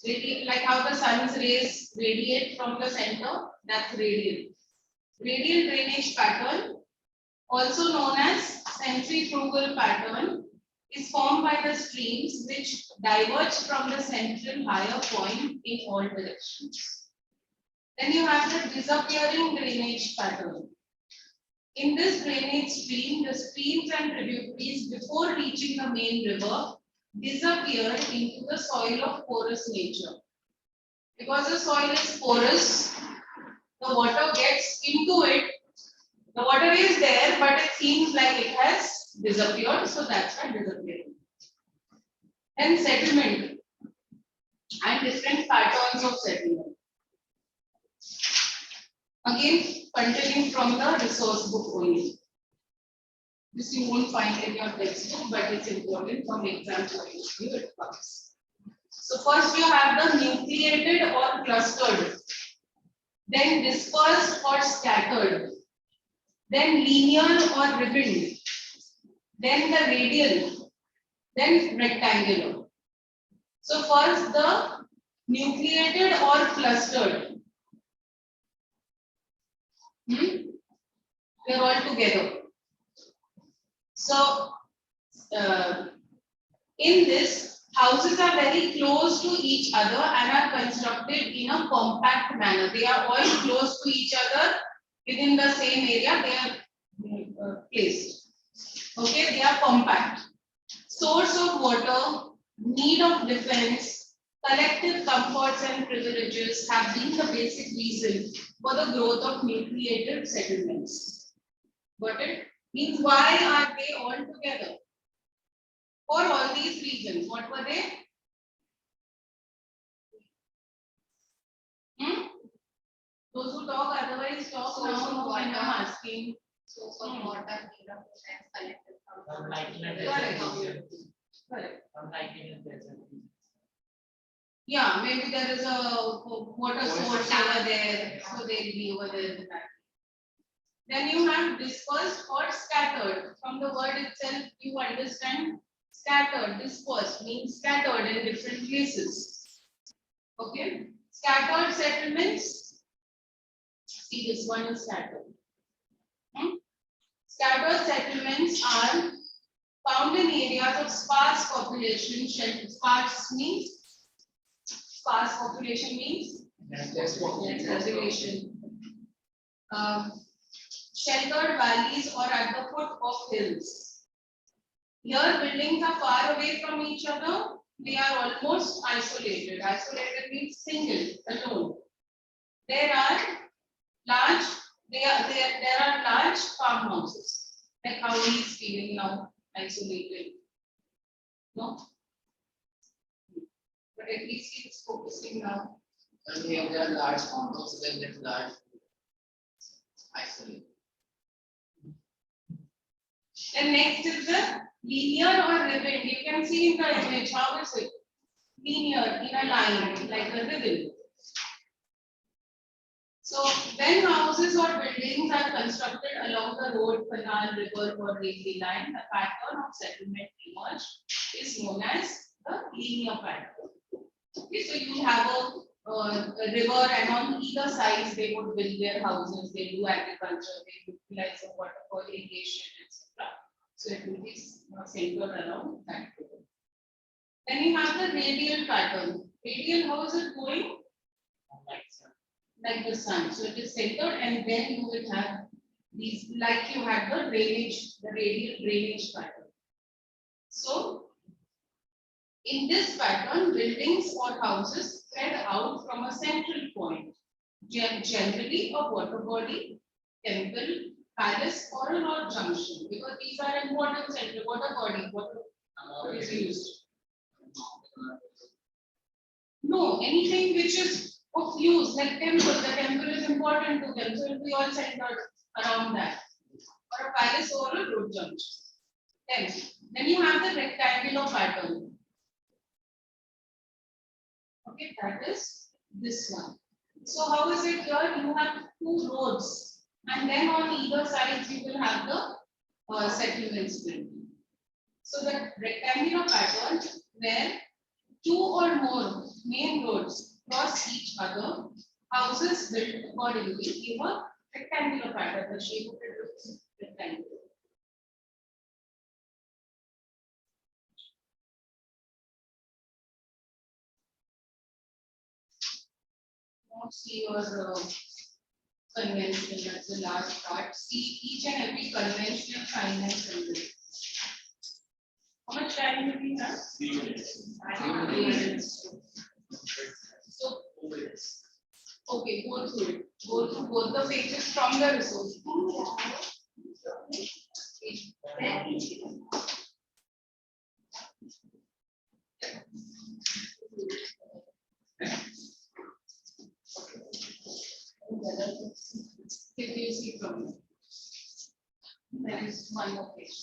Radial, like how the sun's rays radiate from the center, that's radial. Radial drainage pattern, also known as centrifugal pattern, is formed by the streams which diverge from the central higher point in all directions. Then you have the disappearing drainage pattern. In this drainage stream, the streams and tributaries before reaching the main river disappear into the soil of porous nature. Because the soil is porous, the water gets into it. The water is there, but it seems like it has disappeared, so that's why disappearing. And settlement and different patterns of settlement. Again, continuing from the resource book only. This you won't find in your textbook, but it's important from exam point of view it comes. So first you have the nucleated or clustered, then dispersed or scattered, then linear or ribboned, then the radial, then rectangular. So first the nucleated or clustered. They're all together. So in this, houses are very close to each other and are constructed in a compact manner. They are all close to each other within the same area. They are placed. Okay, they are compact. Source of water, need of defense, collective comforts and privileges have been the basic reason for the growth of nucleated settlements. Got it? Means why are they all together? For all these reasons. What were they? Those who talk otherwise talk Source now of when I'm water. asking. Source of water, need of defense, collective From lighting and Correct. Correct. From lighting and desert. Yeah, maybe there is a water source over there, so they'll be over there in the back. Then you have dispersed or scattered. From the word itself, you understand scattered, dispersed means scattered in different places. Okay, scattered settlements. See, this one is scattered. Scattered settlements are found in areas of sparse population. Sparse population means reservation. Sheltered valleys or at the foot of hills. Here buildings are far away from each other. They are almost isolated. Isolated means single, alone. There are large farmhouses. Like how he is feeling now, isolated. No? But at least he is focusing now. And here there are large farmhouses and then large isolated. Then next is the linear or ribbon. You can see in the image, how is it? Linear, in a line, like a ribbon. So when houses or buildings are constructed along the road, canal, river or railway line, the pattern of settlement emerged is known as the linear pattern. Okay, so you have a river and on either sides they would build their houses, they do agriculture, they utilize the water for irrigation, etc. So it will be centered around that river. Then you have the radial pattern. Radial, how is it going? Like the sun. So it is centered and then you will have these, like you had the drainage, the radial drainage pattern. So in this pattern, buildings or houses spread out from a central point, generally a water body, temple, palace or a road junction, because these are important central water body, water is used. No, anything which is of use, like temple, the temple is important to them, so it will be all centered around that. Or a palace or a road junction. Then you have the rectangular pattern. Okay, that is this one. So how is it here? You have two roads, and then on either side you will have the settlements built. So the rectangular pattern where two or more main roads cross each other, houses built accordingly give a rectangular pattern. The shape of it is rectangular. Now see your convention, that's the last part. See each and every conventional sign and symbol. How much time do we have? 3 minutes. 3 minutes. So, okay, go through it. Go through both the pages from the resource. If you see from it. There is one more page.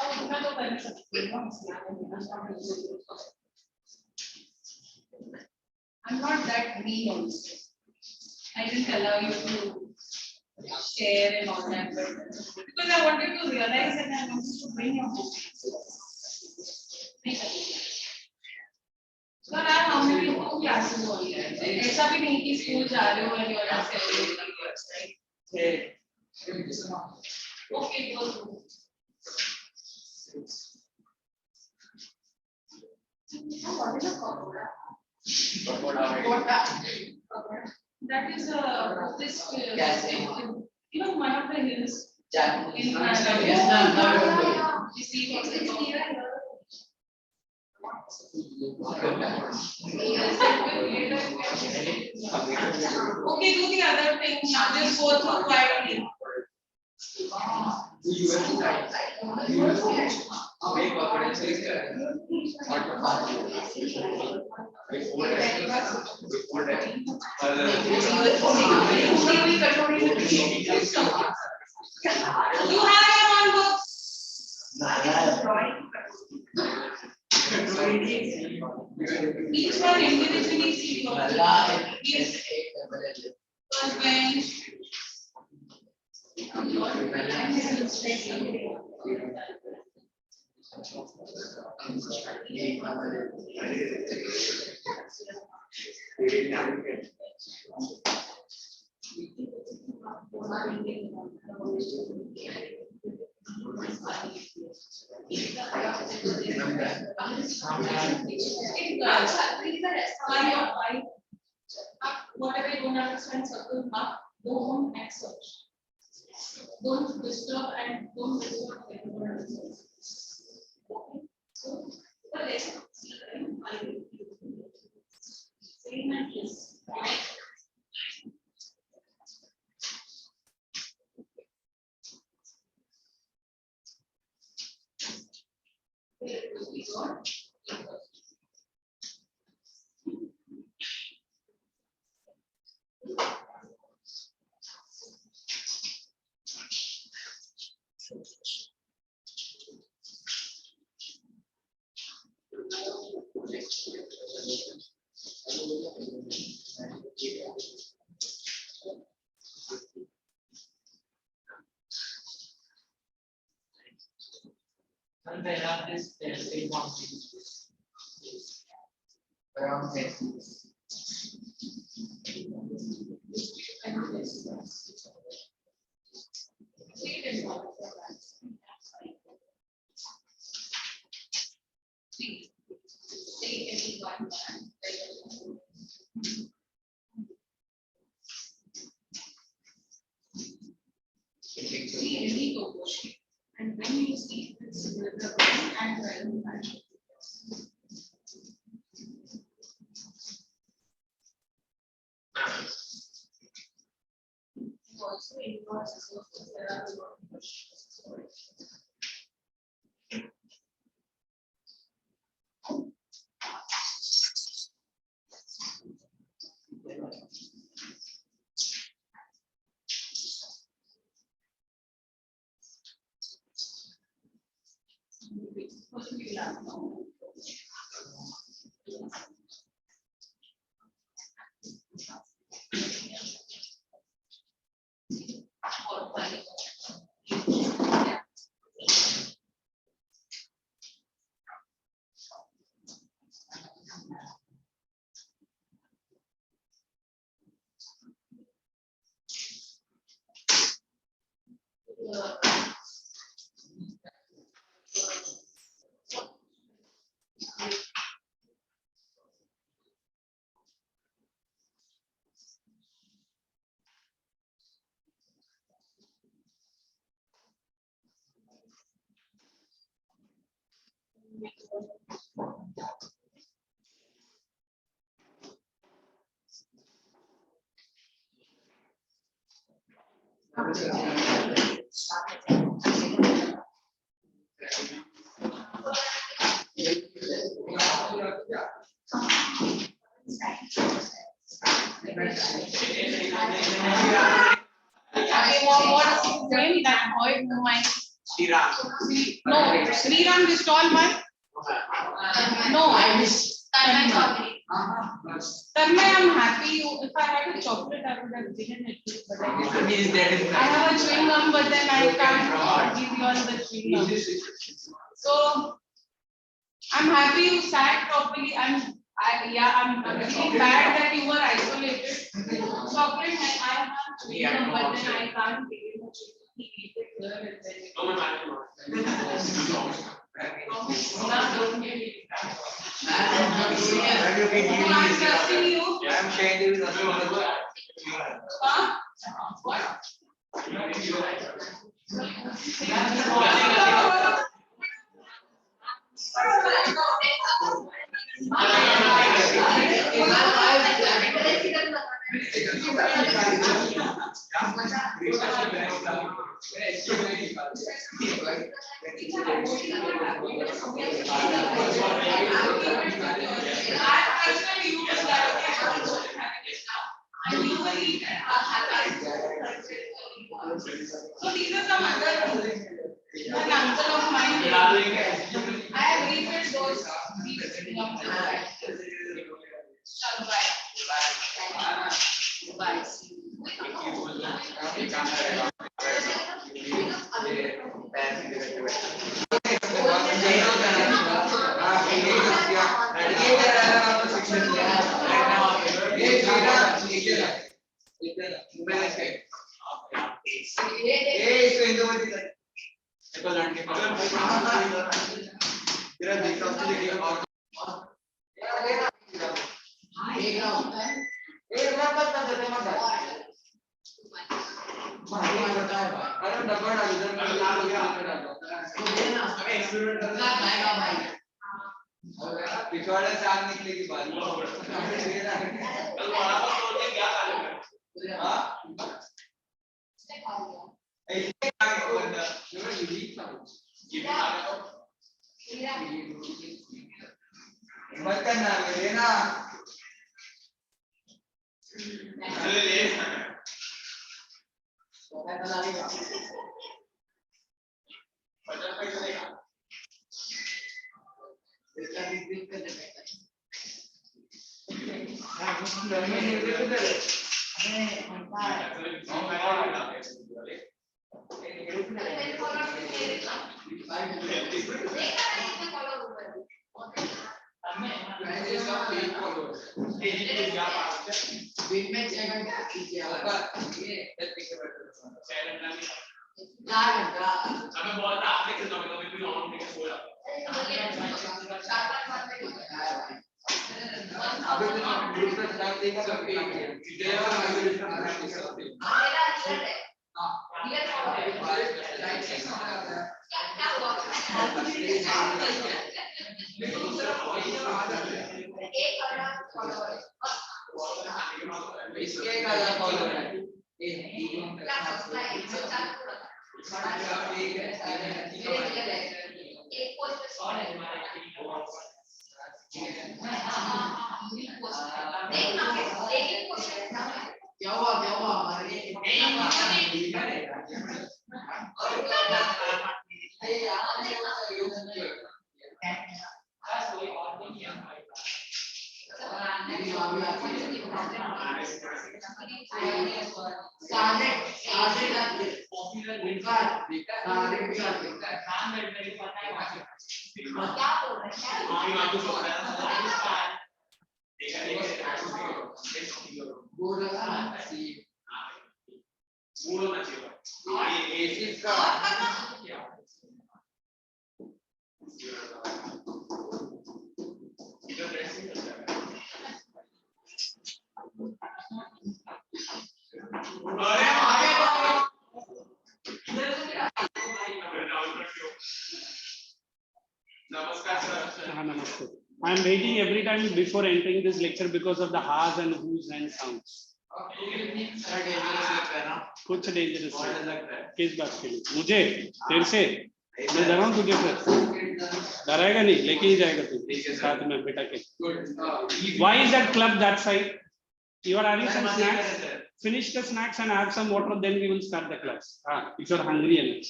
Oh, not open. I'm not that green also. I didn't allow you to share and all that, but because I wanted to realize and I wanted to bring your book. So now how many 2 classes only? ऐसा भी नहीं कि school जा रहे हो and you are not celebrating yours, right? Okay, go through. What is a pakoda? That is this you know one of the hills in you see okay, do the other thing now. Just go through quietly. You have your own books. Each one individually see your first bench. Whatever you don't understand, circle mark, go home and search. Don't disturb and don't disturb everyone else. Okay. So let's see. Same and this. And they have this big one. Around 10. See any logo shape, and when you see this with the and the match. Also involves there are a lot of questions. What's his name? That boy who might. No, Sriram this tall one. No, I miss. Tanmay, I'm happy. If I had a chocolate, I would have given it to you. But I have a chewing gum, but then I can't give you all the chewing gum. So I'm happy you sat properly. I'm feeling bad that you were isolated. Chocolate, I have chewing gum, but then I can't give you the chewing gum. I'm trusting you. I'm sharing with Huh? What? So these are some other an uncle of mine. I have refilled those. Mood होना चाहिए ये चीज का इधर dressing करता है अरे आगे नमस्कार sir Namaste. I am waiting every time before entering this lecture because of the ha's and who's and sounds. कुछ डेंजरस किस बात के लिए मुझे तेरे से मैं डराऊं तुझे फिर डराएगा नहीं लेके ही जाएगा तू साथ में बेटा के Why is that club that side? You are having some snacks. Finish the snacks and have some water, then we will start the class. If you are hungry enough.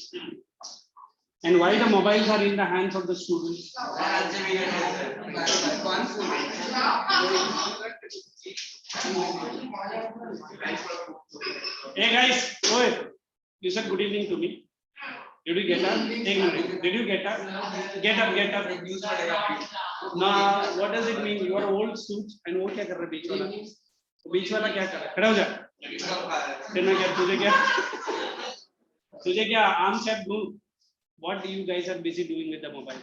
And why the mobiles are in the hands of the students? Hey guys, oi, you said good evening to me. Did you get up? Did you get up? Get up, get up. Now, what does it mean? You are old suit and what क्या कर रहे बीच वाला? बीच वाला क्या कर रहा है? खड़ा हो जा. तेरा क्या तुझे क्या आम चैप दूँ? What do you guys are busy doing with the mobile?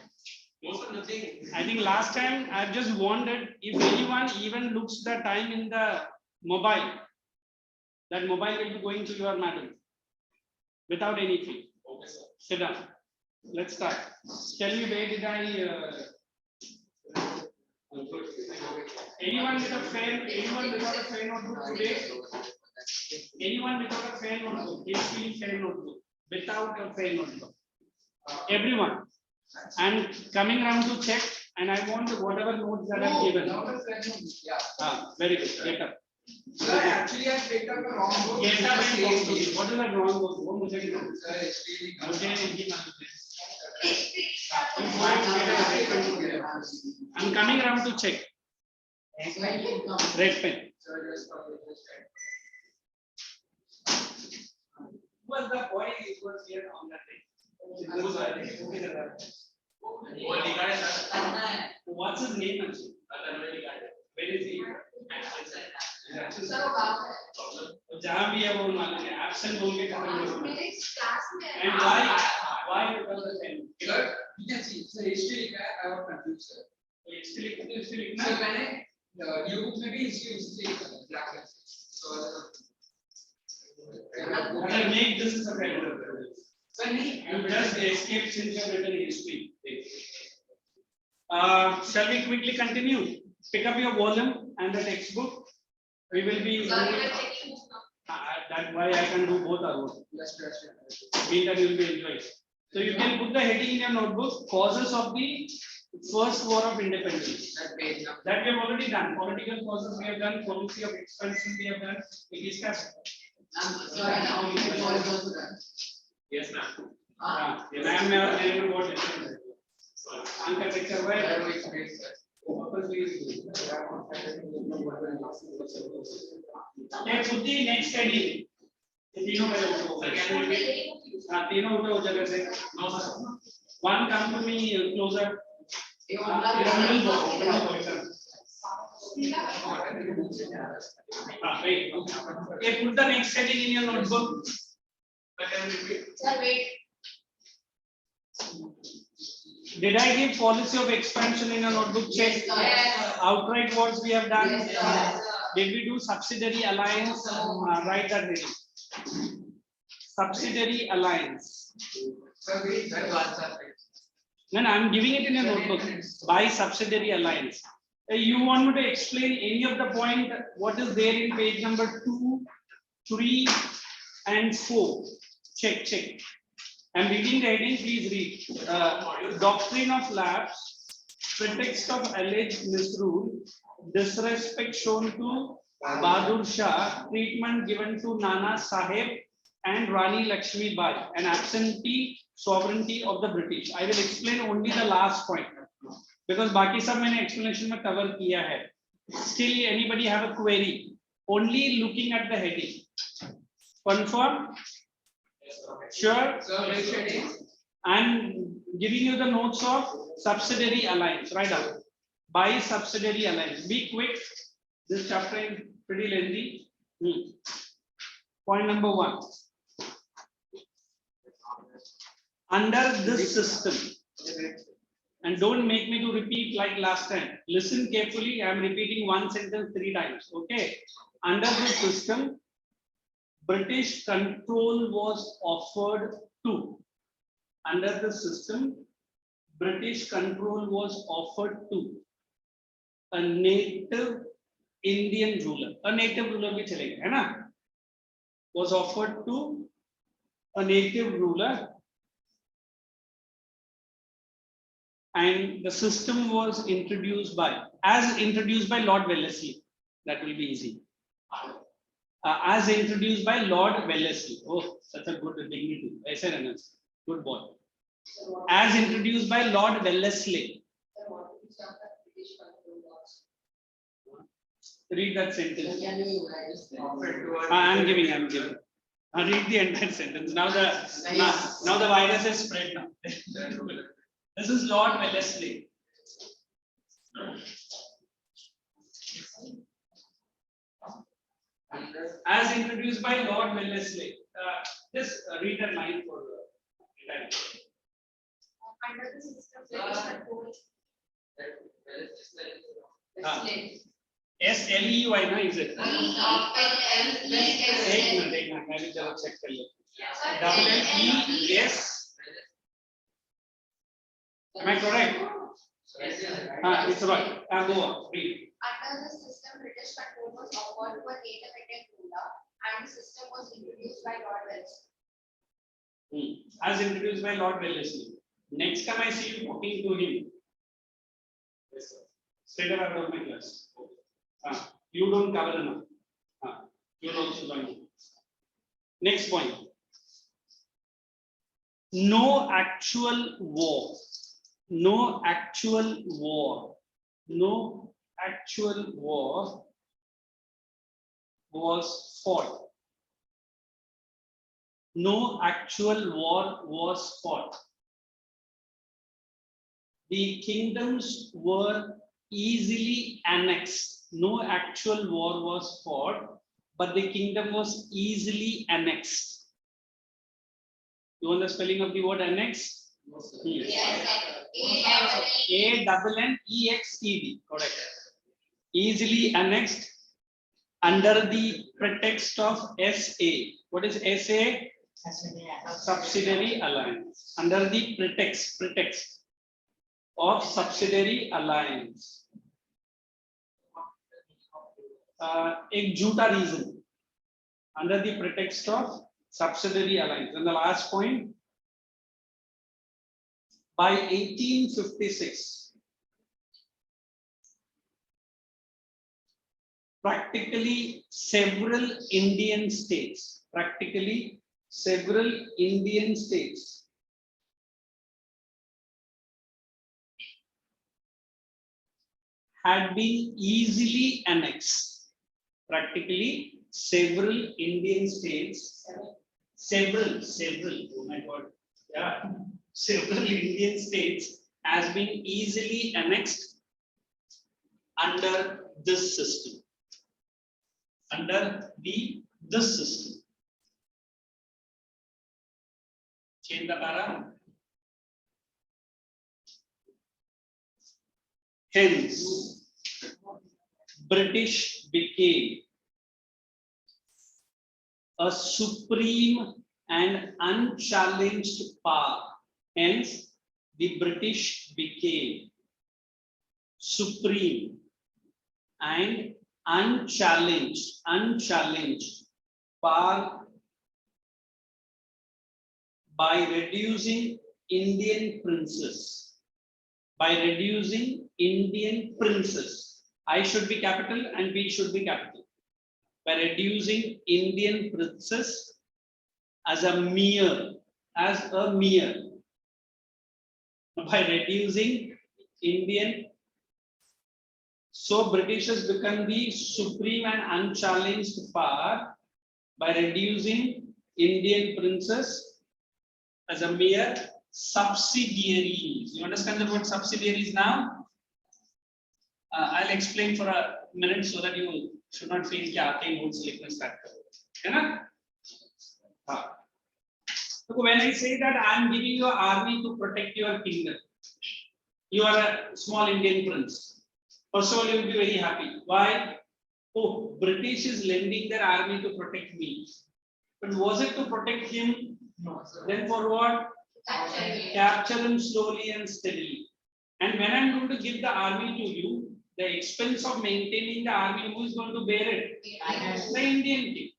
I think last time I've just wondered if anyone even looks the time in the mobile, that mobile will be going to your madam without any fee. Okay, sir. Sit down. Let's start. Tell me where did I? Anyone with a pen? Anyone without a pen notebook today? Anyone without a pen notebook? History pen notebook. Without a pen notebook. Everyone. And coming around to check, and I want whatever notes that I've given. Very good. Get up. Sir, actually I picked up a wrong book. Get up and walk. What is that wrong book? वो मुझे नहीं मालूम. Sir, HTTP. मुझे नहीं मालूम. I'm coming around to check. Red pen. Was the boy was here on that day? What's his name? Where is he? जहाँ भी है वो मालूम है. Absent बोल के खत्म हो गया. And why because of him? Sir, you can see. Sir, history का I was confused, sir. History लिखना. Sir, मैंने YouTube में भी history उसी से black so make this as a better. You just escape since you have written history. Shall we quickly continue? Pick up your volume and the textbook. We will be. That's why I can do both our work. Meantime, you will be enjoying. So you can put the heading in your notebook. Causes of the First War of Independence. That we have already done. Political causes we have done. Policy of expansion we have done. It is yes, ma'am. Ma'am, may I what it is? Uncle lecture where? Put the next heading. तीनों पे तीनों उठो जगह से. One come to me closer. Wait. Okay, put the next heading in your notebook. Sir, wait. Did I give policy of expansion in your notebook? Check. Yes. Outright words we have done. Yes, sir. Did we do subsidiary alliance? Write that heading. Subsidiary alliance. Sir, wait, that was No, I'm giving it in your notebook. By subsidiary alliance. You want me to explain any of the point? What is there in page number 2, 3, and 4? Check. I'm reading the heading. Please read. Doctrine of lapse, pretext of alleged misrule, disrespect shown to Bahadur Shah, treatment given to Nana Sahib and Rani Lakshmi Bai, and absentee sovereignty of the British. I will explain only the last point because बाकी सब मैंने explanation में cover किया है. Still, anybody have a query? Only looking at the heading. Confirm? Sure. I'm giving you the notes of subsidiary alliance. Right up. By subsidiary alliance. Be quick. This chapter is pretty lengthy. Point number 1. under this system, and don't make me to repeat like last time. Listen carefully. I am repeating one sentence 3 times. Okay. Under this system, British control was offered to. Under the system, British control was offered to a native Indian ruler. A native ruler bhi chalega, hai na? Was offered to a native ruler, and the system was introduced by, as introduced by Lord Wellesley. That will be easy. As introduced by Lord Wellesley. Oh, such a good dignity. Good boy. As introduced by Lord Wellesley. Read that sentence. I am giving. Read the entire sentence. Now the virus is spread now. This is Lord Wellesley. As introduced by Lord Wellesley. Just read that line for Under the system, British control. SLEY ना is it? एक minute मैं भी जरा check कर लेता हूँ. LLES. Am I correct? It's right. Go on. Read. Under the system, British control was offered to a native Indian ruler, and the system was introduced by Lord Wellesley. As introduced by Lord Wellesley. Next time I see you talking to him, straight out of my class. You don't cover enough. You'll also join. Next point. No actual war. No actual war. No actual war was fought. No actual war was fought. The kingdoms were easily annexed. No actual war was fought, but the kingdom was easily annexed. You want the spelling of the word annex? A-double-N-E-X-E-D. Correct. Easily annexed under the pretext of SA. What is SA? Subsidiary alliance. Under the pretext of subsidiary alliance. एक झूठा reason under the pretext of subsidiary alliance. And the last point, by 1856, practically several Indian states had been easily annexed. Practically several Indian states, several, oh my God, yeah, several Indian states has been easily annexed under this system. Under this system. Change the para. Hence, British became a supreme and unchallenged power. Hence, the British became supreme and unchallenged power by reducing Indian princes. By reducing Indian princes. I should be capital and B should be capital. By reducing Indian princes as a mere. By reducing Indian. So British has become the supreme and unchallenged power by reducing Indian princes as a mere subsidiaries. You understand the word subsidiaries now? I'll explain for a minute so that you should not feel कि आते ही notes लिखना start करो, है ना? हाँ. So when I say that I am giving you an army to protect your kingdom, you are a small Indian prince. First of all, you will be very happy. Why? Oh, British is lending their army to protect me. But was it to protect him? No. Then for what? Capture him slowly and steadily. And when I'm going to give the army to you, the expense of maintaining the army, who is going to bear it? The Indian king.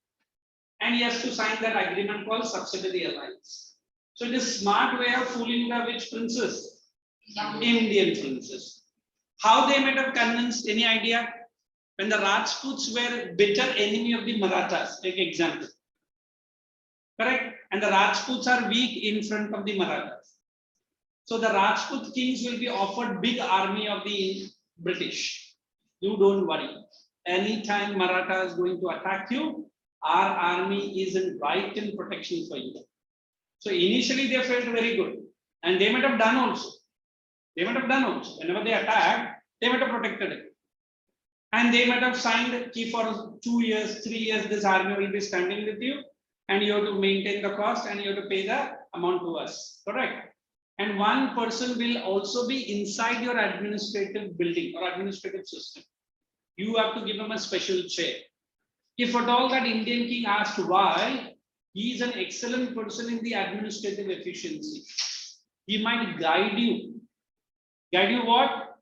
And he has to sign that agreement called subsidiary alliance. So it is smart way of fooling the which princes? Indian princes. How they might have convinced, any idea? When the Rajputs were bitter enemy of the Marathas, take example. Correct? And the Rajputs are weak in front of the Marathas. So the Rajput kings will be offered big army of the British. You don't worry. Anytime Maratha is going to attack you, our army is in right in protection for you. So initially they felt very good. And they might have done also. Whenever they attacked, they might have protected it. And they might have signed key for 2 years, 3 years, this army will be standing with you, and you have to maintain the cost and you have to pay the amount to us. Correct? And one person will also be inside your administrative building or administrative system. You have to give him a special chair. If at all that Indian king asked why, he is an excellent person in the administrative efficiency. He might guide you. Guide you what?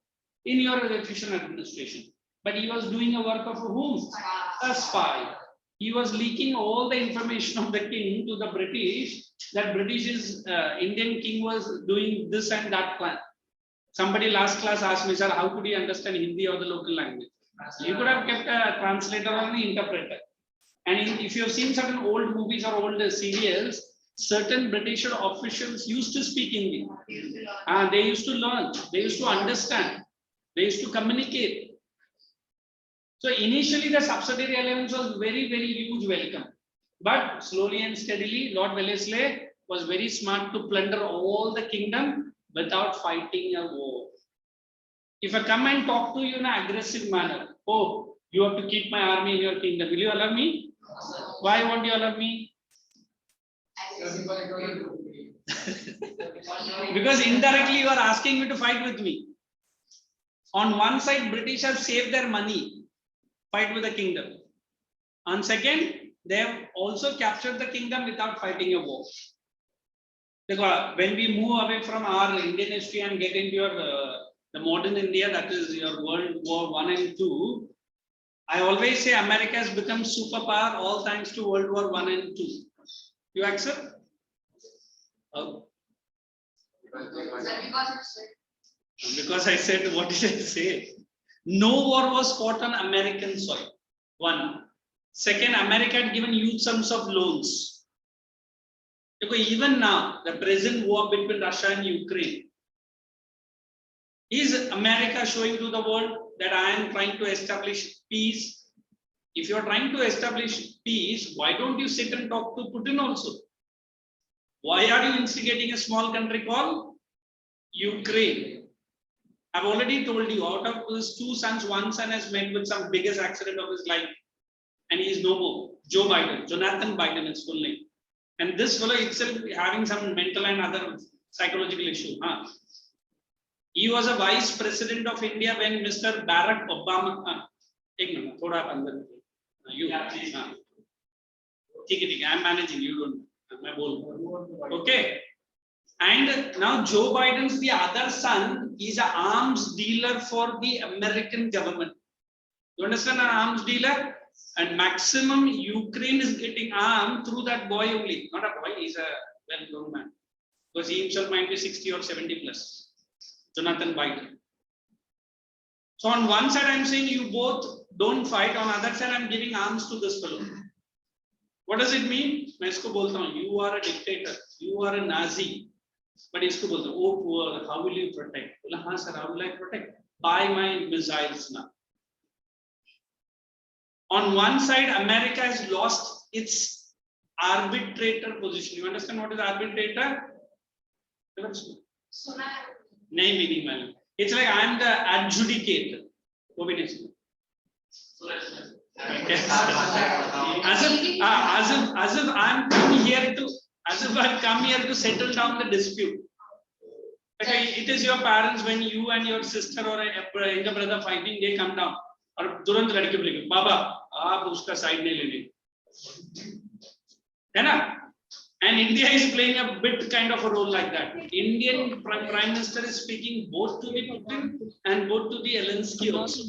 In your efficient administration. But he was doing a work of whom? A spy. He was leaking all the information of the king to the British, that Indian king was doing this and that plan. Somebody last class asked me, sir, how could he understand Hindi or the local language? You could have kept a translator or an interpreter. And if you have seen certain old movies or old serials, certain British officials used to speak Hindi. They used to learn, they used to understand, they used to communicate. So initially the subsidiary alliance was very, very huge welcome. But slowly and steadily, Lord Wellesley was very smart to plunder all the kingdom without fighting a war. If I come and talk to you in an aggressive manner, oh, you have to keep my army in your kingdom, will you allow me? Why won't you allow me? Because indirectly you are asking me to fight with me. On one side, British have saved their money, fight with the kingdom. On second, they have also captured the kingdom without fighting a war. Because when we move away from our Indian history and get into your the modern India, that is your World War I and II, I always say America has become superpower all thanks to World War I and II. You accept? Oh. Because I said, what did I say? No war was fought on American soil. One. Second, America had given huge sums of loans. Even now, the present war between Russia and Ukraine, is America showing to the world that I am trying to establish peace? If you are trying to establish peace, why don't you sit and talk to Putin also? Why are you instigating a small country called Ukraine? I've already told you, out of his 2 sons, one son has met with some biggest accident of his life, and he is no more. Joe Biden, Jonathan Biden is full name. And this fellow itself having some mental and other psychological issue. He was a vice president of India when Mr. Barack Obama. I'm managing, you don't. Okay. And now Joe Biden's the other son is an arms dealer for the American government. You understand an arms dealer? And maximum Ukraine is getting armed through that boy only. Not a boy, he's a well-grown man. Because he himself might be 60 or 70 plus. Jonathan Biden. So on one side I'm saying you both don't fight, on the other side I'm giving arms to this fellow. What does it mean? You are a dictator, you are a Nazi. But oh poor, how will you protect? Sir, how will I protect? Buy my missiles now. On one side, America has lost its arbitrator position. You understand what is arbitrator? It's like I am the adjudicator. As if I am coming here to As if I come here to settle down the dispute. Okay, it is your parents when you and your sister or a younger brother fighting, they come down. और तुरंत लड़के बोलेंगे बाबा आप उसका side नहीं लेने है ना. And India is playing a bit kind of a role like that. Indian Prime Minister is speaking both to the Putin and both to the Zelensky also.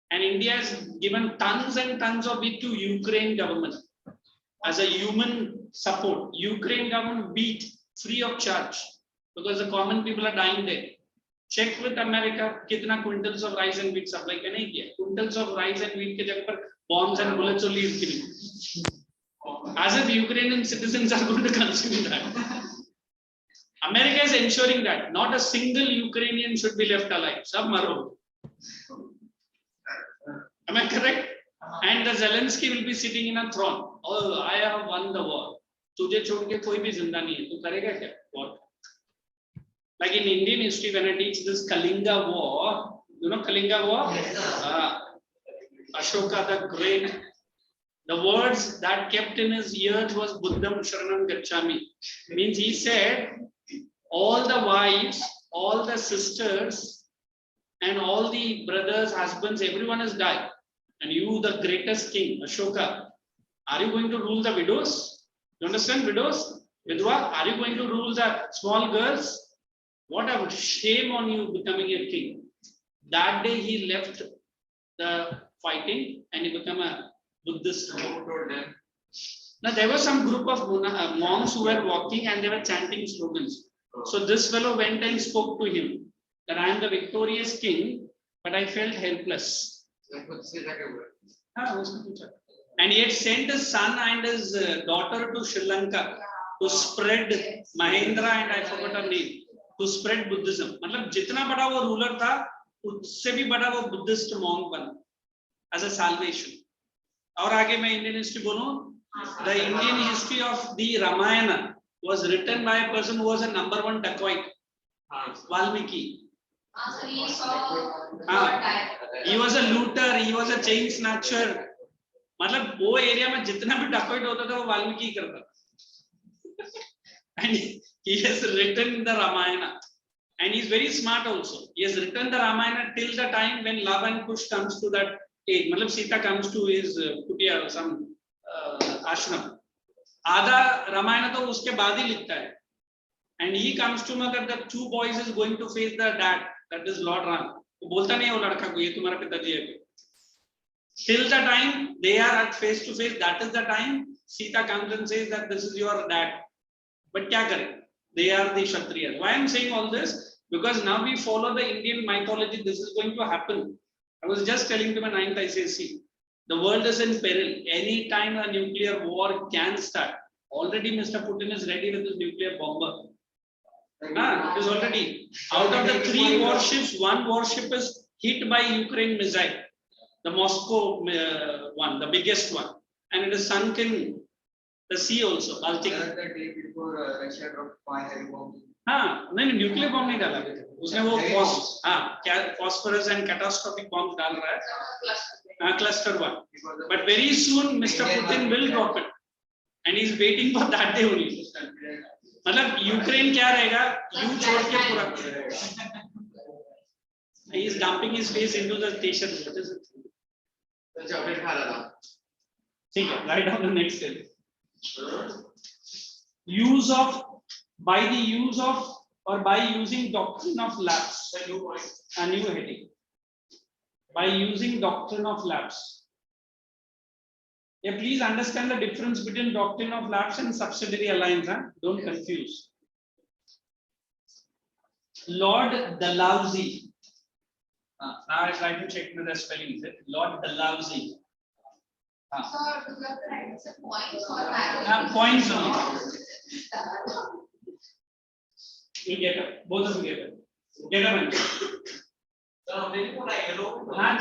And India has given tons and tons of it to Ukraine government as a human support. Ukraine government beat free of charge because the common people are dying there. Check with America, kitna quintals of rice and wheat supply ka nahi kiya. Quintals of rice and wheat ke jagah par bombs and bullets only is giving. As if Ukrainian citizens are going to consume that. America is ensuring that not a single Ukrainian should be left alive. Sab maro. Am I correct? And the Zelensky will be sitting in a throne. Oh, I have won the war. तुझे छोड़ के कोई भी जिंदा नहीं है. तू करेगा क्या? What? Like in Indian history, when I teach this Kalinga War, you know Kalinga War? Ashoka the Great. The words that kept in his ears was Buddham Sharanam Gacchami. Means he said, all the wives, all the sisters, and all the brothers, husbands, everyone has died. And you, the greatest king, Ashoka, are you going to rule the widows? You understand widows? Vidwa, are you going to rule the small girls? What a shame on you becoming a king. That day he left the fighting and he became a Buddhist. Now there was some group of monks who were walking and they were chanting slogans. So this fellow went and spoke to him that I am the victorious king, but I felt helpless. And he had sent his son and his daughter to Sri Lanka to spread Mahendra and I forgot her name. To spread Buddhism. मतलब जितना बड़ा वो ruler था, उससे भी बड़ा वो Buddhist monk बना as a salvation. और आगे मैं Indian history बोलूँ, the Indian history of the Ramayana was written by a person who was a #1 dacoit, Valmiki. He was a looter, he was a chain snatcher. मतलब वो area में जितना भी dacoit होता था वो वाल्मीकि करता. And he has written the Ramayana, and he is very smart also. He has written the Ramayana till the time when Lava and Kush comes to that age. Matlab Sita comes to his kutia or some ashram. Adha Ramayana to uske baad hi likhta hai. And he comes to know that the two boys is going to face the dad, that is Lord Ram. वो बोलता नहीं है वो लड़का को ये तुम्हारा पिताजी है. Till the time they are at face to face, that is the time Sita comes and says that this is your dad. But kya kare? They are the Kshatriyas. Why I am saying all this? Because now we follow the Indian mythology. This is going to happen. I was just telling to my 9th ICSE. The world is in peril. Any time a nuclear war can start. Already Mr. Putin is ready with his nuclear bomber. It is already. Out of the 3 warships, 1 warship is hit by Ukraine missile. The Moscow one, the biggest one. And it is sunk in the sea also, Baltic. The day before Russia dropped 5 heavy bombs. नहीं nuclear bomb नहीं डाला उसने वो phosphorus and catastrophic bombs डाल रहा है cluster one. But very soon Mr. Putin will drop it, and he is waiting for that day only. मतलब Ukraine क्या रहेगा यू छोड़ के पूरा he is dumping his face into the station. What is it? Chocolate खा रहा था. ठीक है, write down the next step. Use of, by the use of or by using doctrine of lapse. A new heading. By using doctrine of lapse. Yeah, please understand the difference between doctrine of lapse and subsidiary alliance. Huh? Don't confuse. Lord Dalhousie. Now I try to check with the spelling. Is it Lord Dalhousie? So, do you have to write some points or values? Points only. You get it. Both of them get it. Get it.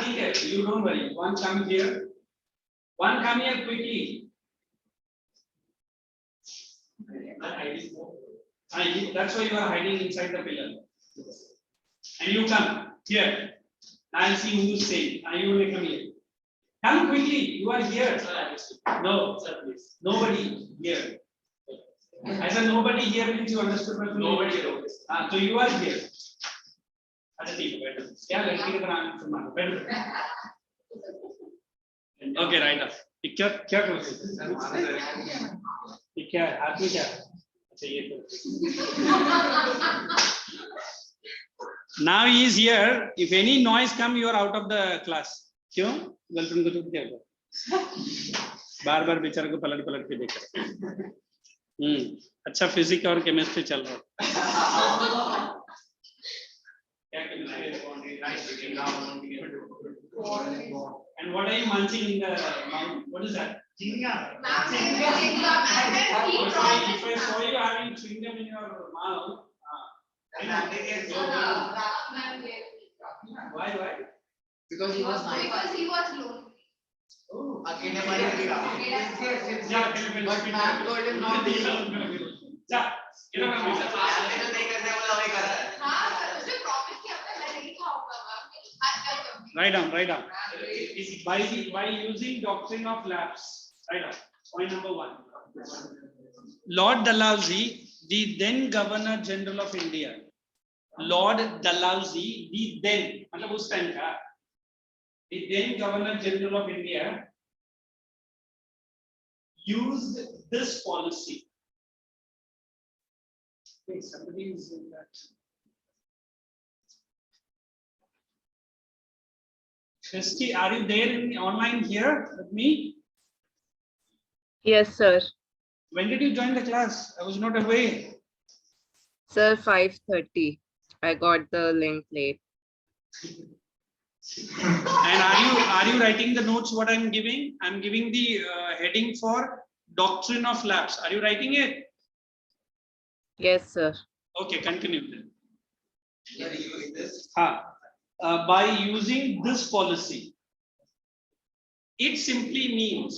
ठीक है. You don't worry. One come here. One come here quickly. That's why you are hiding inside the pillar. And you come here. I'll see who is saying. You will come here. Come quickly. You are here. No, sir, please. Nobody here. I said nobody here means you understood my Nobody here. So you are here. अच्छा ठीक है बैठो क्या लड़की की तरह आंख से मारो बैठो Okay, right up. ये क्या क्या कर रहे हो? ये क्या है हाथ में क्या है? अच्छा ये तो Now he is here. If any noise come, you are out of the class. क्यों? गर्लफ्रेंड को चुप किया बार बार बेचारे को पलट पलट के देखा अच्छा फिजिक्स और केमिस्ट्री चल रहा है And what are you munching in the mouth? What is that? Chewing-gum. If I saw you having chewing-gum in your mouth, why? Because he was nice. lonely. Oh, again, but ma'am told him not to leave. हाँ, उसने promise किया था मैं नहीं खाऊंगा ma'am. Write down. By using doctrine of lapse. Write down. Point number 1. Lord Dalhousie, the then Governor General of India. Lord Dalhousie, the then, मतलब उस time का, the then Governor General of India used this policy. Okay, somebody is in that. Christy, are you there in online here with me? Yes, sir. When did you join the class? I was not aware. Sir, 5:30. I got the link late. And are you writing the notes what I'm giving? I'm giving the heading for doctrine of lapse. Are you writing it? Yes, sir. Okay, continue then. By using this policy, it simply means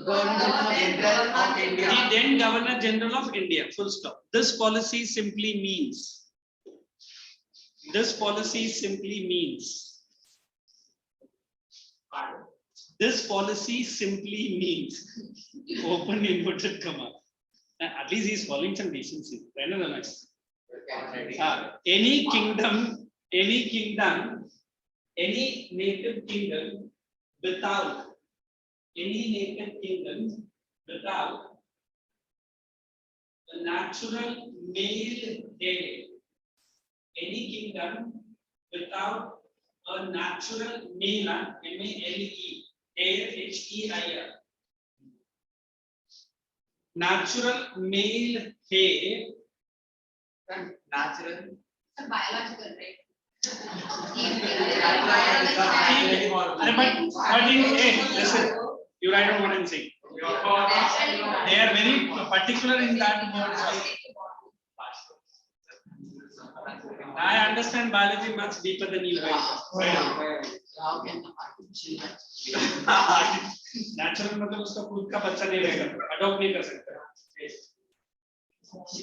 Governor General of India. the then Governor General of India. Full stop. This policy simply means. This policy simply means. This policy simply means. Open inverted comma. At least he is following some decency. Any kingdom, any native kingdom without a natural male heir. Any kingdom without a natural male, M-A-L-E, heir, H-E-I-R. Natural male heir. Natural. It's a biological, right? Listen, you write down what I'm saying. They are very particular in that word. I understand biology much deeper than you guys. How can artificial Natural मतलब उसका खुद का बच्चा नहीं रहेगा, adopt नहीं कर सकता।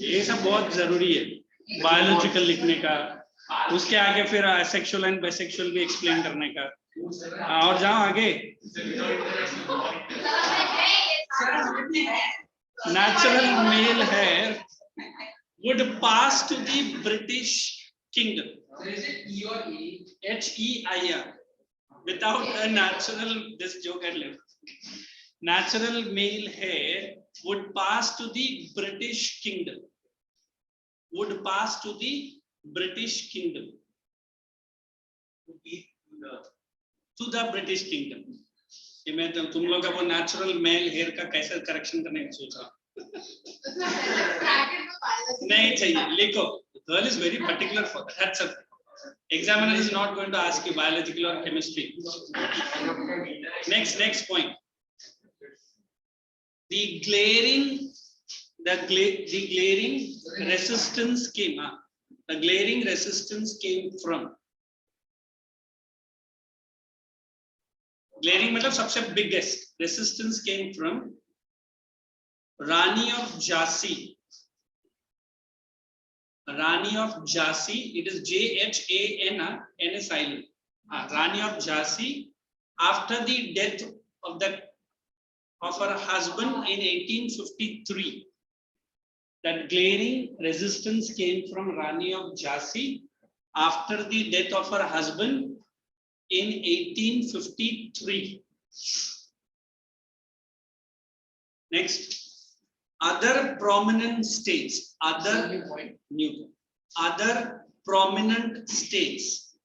ये सब बहुत जरूरी है बायोलॉजिकल लिखने का, उसके आगे फिर असेक्सुअल एंड बाइसेक्सुअल भी एक्सप्लेन करने का। और जाओ आगे। Natural male hair would pass to the British kingdom. Is it E or E? H-E-I-R. Without a natural, this joke had left. Natural male hair would pass to the British kingdom. Would pass to the British kingdom. To the British kingdom. कि मैं तुम लोग का वो natural male hair का कैसे correction करने की सोच रहा हूँ। नहीं चाहिए, लिखो. The girl is very particular for that. That's a examiner is not going to ask you biological or chemistry. Next point. The glaring resistance came. The glaring resistance came from. Glaring मतलब सबसे biggest resistance came from Rani of Jhansi. Rani of Jhansi, it is J-H-A-N-N silent. Rani of Jhansi, after the death of her husband in 1853. that glaring resistance came from Rani of Jhansi after the death of her husband in 1853. Next, other prominent states, other prominent states,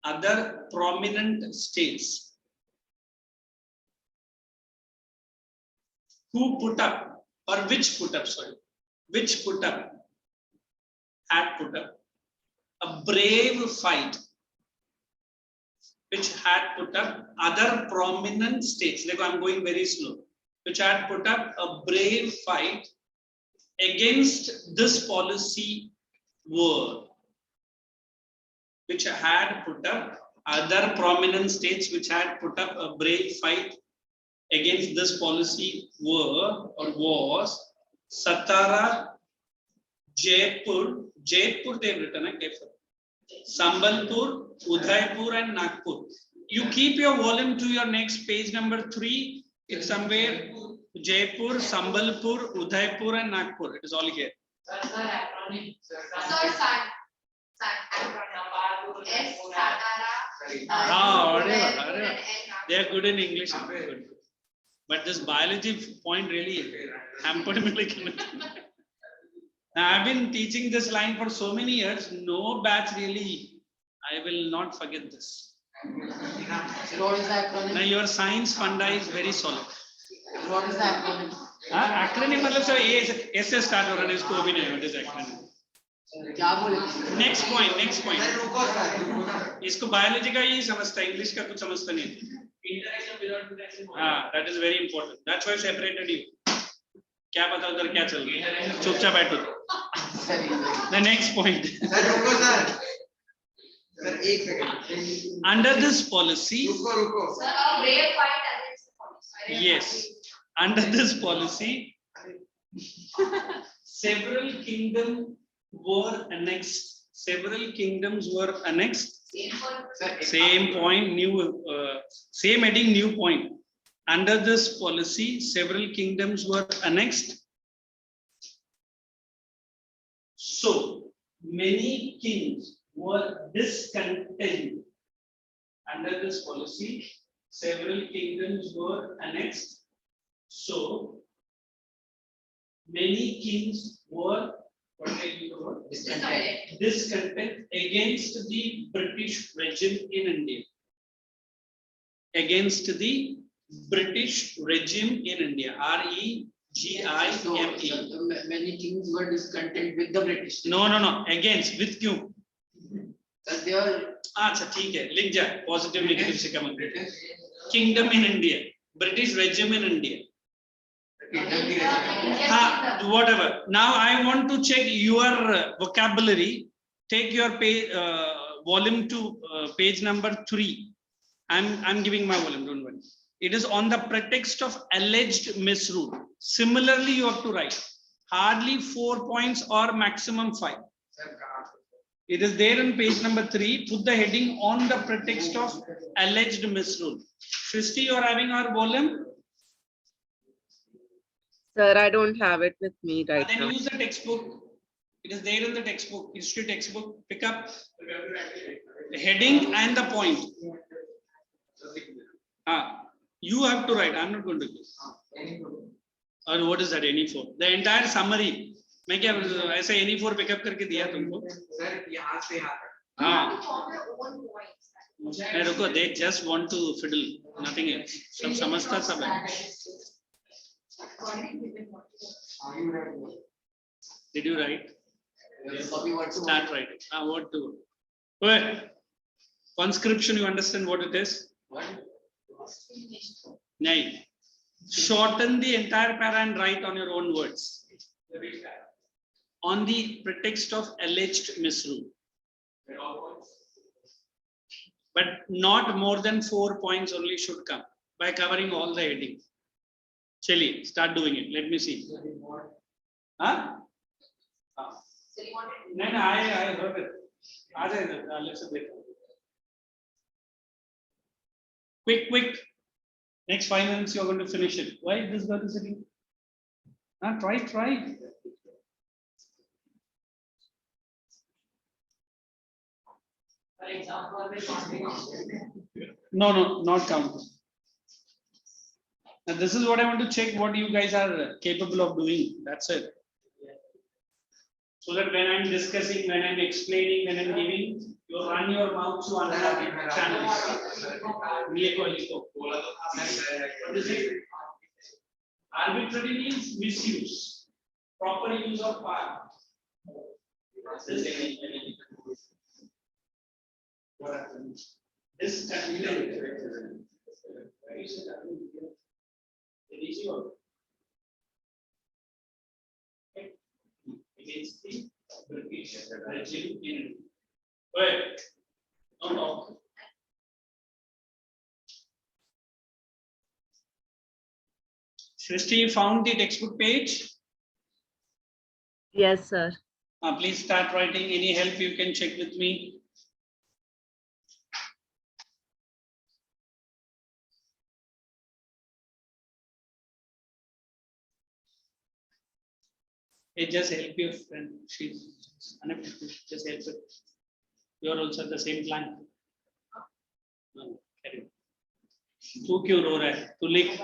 other prominent states who put up, or which put up, sorry, which put up, had put up a brave fight, which had put up other prominent states, like I'm going very slow, which had put up a brave fight against this policy were, which had put up other prominent states which had put up a brave fight against this policy were or was Satara, Jaipur, they've written a careful, Sambalpur, Udaipur and Nagpur. You keep your volume to your next page number 3. It's somewhere Jaipur, Sambalpur, Udaipur and Nagpur. It is all here. Sir, S, Satara, whatever. They are good in English. Good. But this biology point really hampered me. Now, I've been teaching this line for so many years. No batch really. I will not forget this. What is the acronym? Now your science funda is very solid. What is the acronym? Acronym मतलब सब A से start हो रहा है, इसको भी नहीं, what is acronym? क्या बोले? Next point. इसको biology का ही समझता है, English का कुछ समझता नहीं है. That is very important. That's why I separated you. क्या पता उधर क्या चल रहा है? चुपचाप बैठो. The next point. Sir, एक second. Under this policy. रुको. Sir, a brave fight against the policy. Yes. Under this policy, several kingdoms were annexed. Same point, new, same heading, new point. Under this policy, several kingdoms were annexed. So many kings were discontent. Under this policy, several kingdoms were annexed. So many kings were discontent against the British regime in India. Against the British regime in India. REGIME. So, many kings were discontent with the British. No. Against, with क्यों? Sir, they are. अच्छा ठीक है, लिख जा. Positive, negative से कम. Kingdom in India. British regime in India. Whatever. Now I want to check your vocabulary. Take your page, volume to page number 3. I'm giving my volume. Don't worry. It is on the pretext of alleged misrule. Similarly, you have to write hardly 4 points or maximum 5. It is there on page number 3. Put the heading on the pretext of alleged misrule. Shristi, you are having our volume. Sir, I don't have it with me right Then now. use the textbook. It is there in the textbook, history textbook. Pick up the heading and the point. You have to write. I'm not going to do. Or what is that? Any4. The entire summary. मैं क्या ऐसे Any4 pickup करके दिया तुमको? Sir, यहाँ से यहाँ तक. हाँ. नहीं रुको. They just want to fiddle. Nothing else. सब समझता सब है. Did you write? Start writing. What to? Wait. Conscription. You understand what it is? No. Shorten the entire para and write on your own words. On the pretext of alleged misrule. But not more than 4 points only should come by covering all the headings. Chali, start doing it. Let me see. Huh? No, I heard it. Let's wait. Quick. Next 5 minutes, you're going to finish it. Why this girl is sitting? Try. No, not count. Now, this is what I want to check what you guys are capable of doing. That's it. So that when I'm discussing, when I'm explaining, when I'm giving, you run your mouth to another channels. What is it? Arbitrary means misuse. Proper use of power. What happens? This against the regime in wait. No. Srishti, you found the textbook page? Yes, sir. Please start writing. Any help you can check with me. Hey, just help your friend. She's unable to just help her. You are also at the same plan. No, carry on. तू क्यों रो रहा है? तू लिख.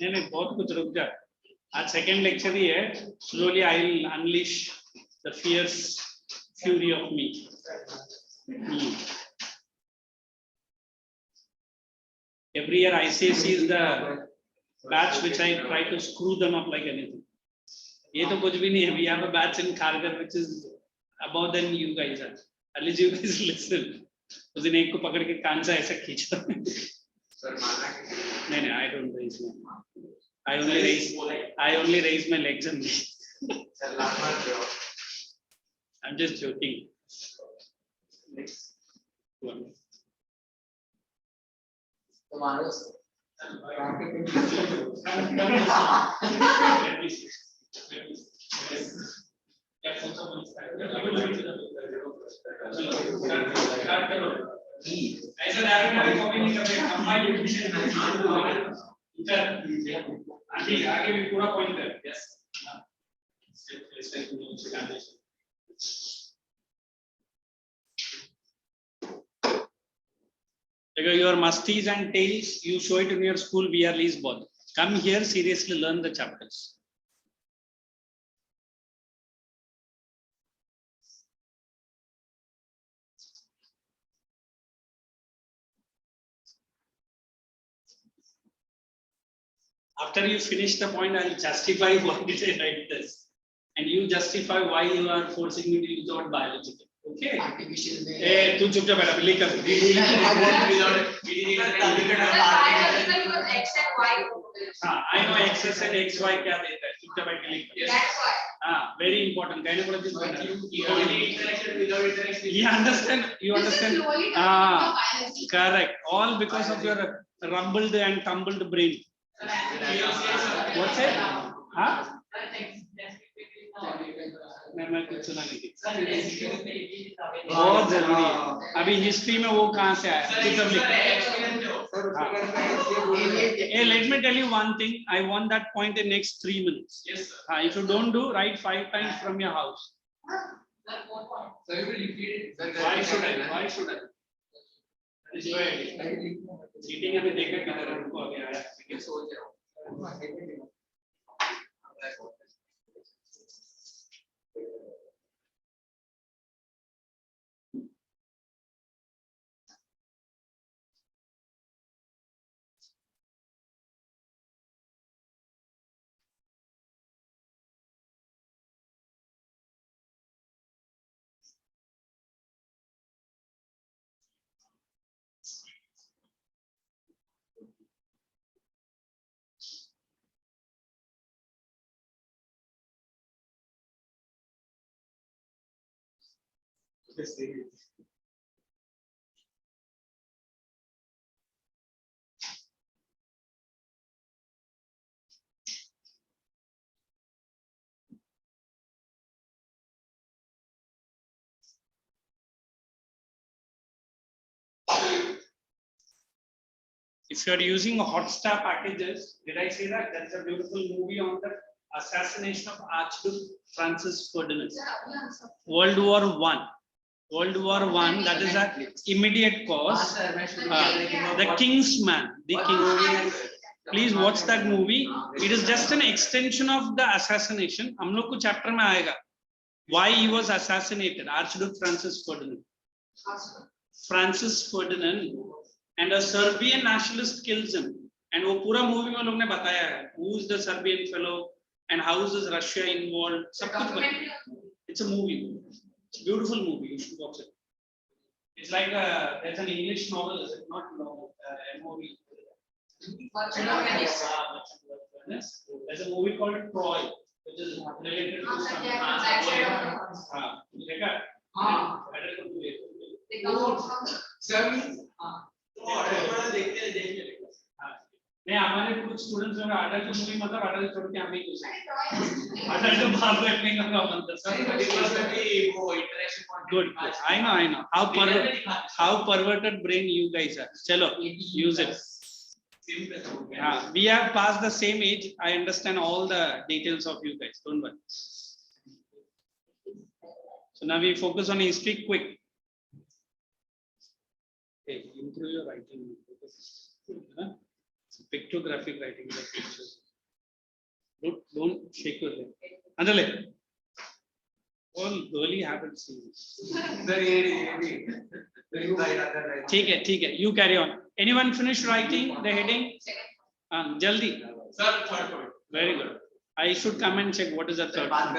नहीं बहुत कुछ रुक जा. आज सेकेंड लेक्चर ही है. Slowly I will unleash the fierce fury of me. Every year ICSE is the batch which I try to screw them up like anything. ये तो कुछ भी नहीं है. We have a batch in Kharghar which is above than you guys are. At least you guys listen. उस दिन एक को पकड़ के कान से ऐसा खींचा. नहीं, I don't raise my. I only raise my legs only. I'm just joking. Next one. ऐसा कॉपी नहीं कर रहे. कंबाइंड आगे भी पूरा पॉइंट है. Yes. Your musties and tails, you show it in your school, we are least bothered. Come here, seriously learn the chapters. After you finish the point, I will justify why did I write this. And you justify why you are forcing me to use the word biological. Okay. Hey, tu chup बैठा बिल्ली कर. I know X and XY क्या देता है. चुप बैठ के लिख. That's why. Very important. You understand? You understand? Correct. All because of your rumbled and tumbled brain. What's it? Huh? मैं कुछ सुना नहीं. बहुत जरूरी है. अभी हिस्ट्री में वो कहाँ से आया? Hey, let me tell you one thing. I want that point in next 3 minutes. Yes, sir. If you don't do, write 5 times from your house. So you will repeat it. Why should I? Cheating अभी देखा किधर उनको अभी आया. If you are using Hotstar packages, did I say that? There's a beautiful movie on the assassination of Archduke Francis Ferdinand. World War One. World War One. That is an immediate cause. The Kingsman. The King. Please watch that movie. It is just an extension of the assassination. हम लोग को chapter में आएगा. Why he was assassinated? Archduke Francis Ferdinand. Francis Ferdinand. And a Serbian nationalist kills him. And वो पूरा movie में लोग ने बताया है. Who is the Serbian fellow and how is Russia involved? सब कुछ बताया. It's a movie. It's a beautiful movie. You should watch it. It's like there's an English novel, is it not? Novel, a movie. There's a movie called Troy, which is related to some. नहीं हमारे कुछ students में adult movie मतलब adult छोड़ के हम ही use adult बाहर बैठने का प्रॉब्लम था सर वो interaction good I know how perverted brain you guys are चलो use it we have passed the same age I understand all the details of you guys don't worry so now we focus on history quick hey improve your writing pictographic writing the pictures don't shake your head andale all girly habits ठीक है you carry on anyone finish writing the heading jaldi sir third point very good I should come and check what is the third point.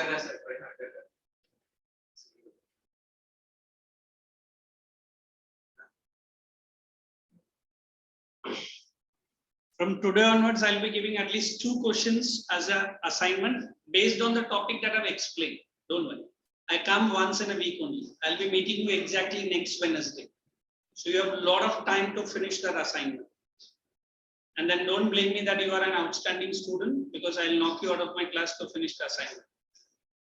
From today onwards, I'll be giving at least 2 questions as an assignment based on the topic that I've explained. Don't worry. I come once in a week only. I'll be meeting you exactly next Wednesday. So you have a lot of time to finish that assignment. And then don't blame me that you are an outstanding student because I'll knock you out of my class to finish the assignment.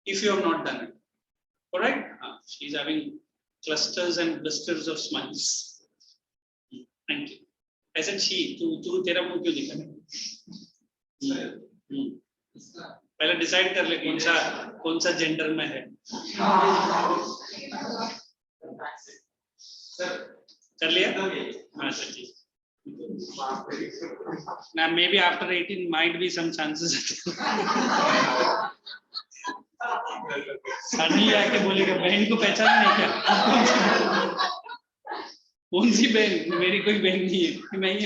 If you have not done it. All right? She's having clusters and blisters of smiles. Thank you. I said she, तू तेरा मुंह क्यों दिखा पहले decide कर ले कौन सा जेंडर में है कर लिया हाँ सर ठीक now maybe after 18 might be some chances suddenly आके बोलेगा बहन को पहचान नहीं क्या कौन सी बहन मेरी कोई बहन नहीं है मैं ही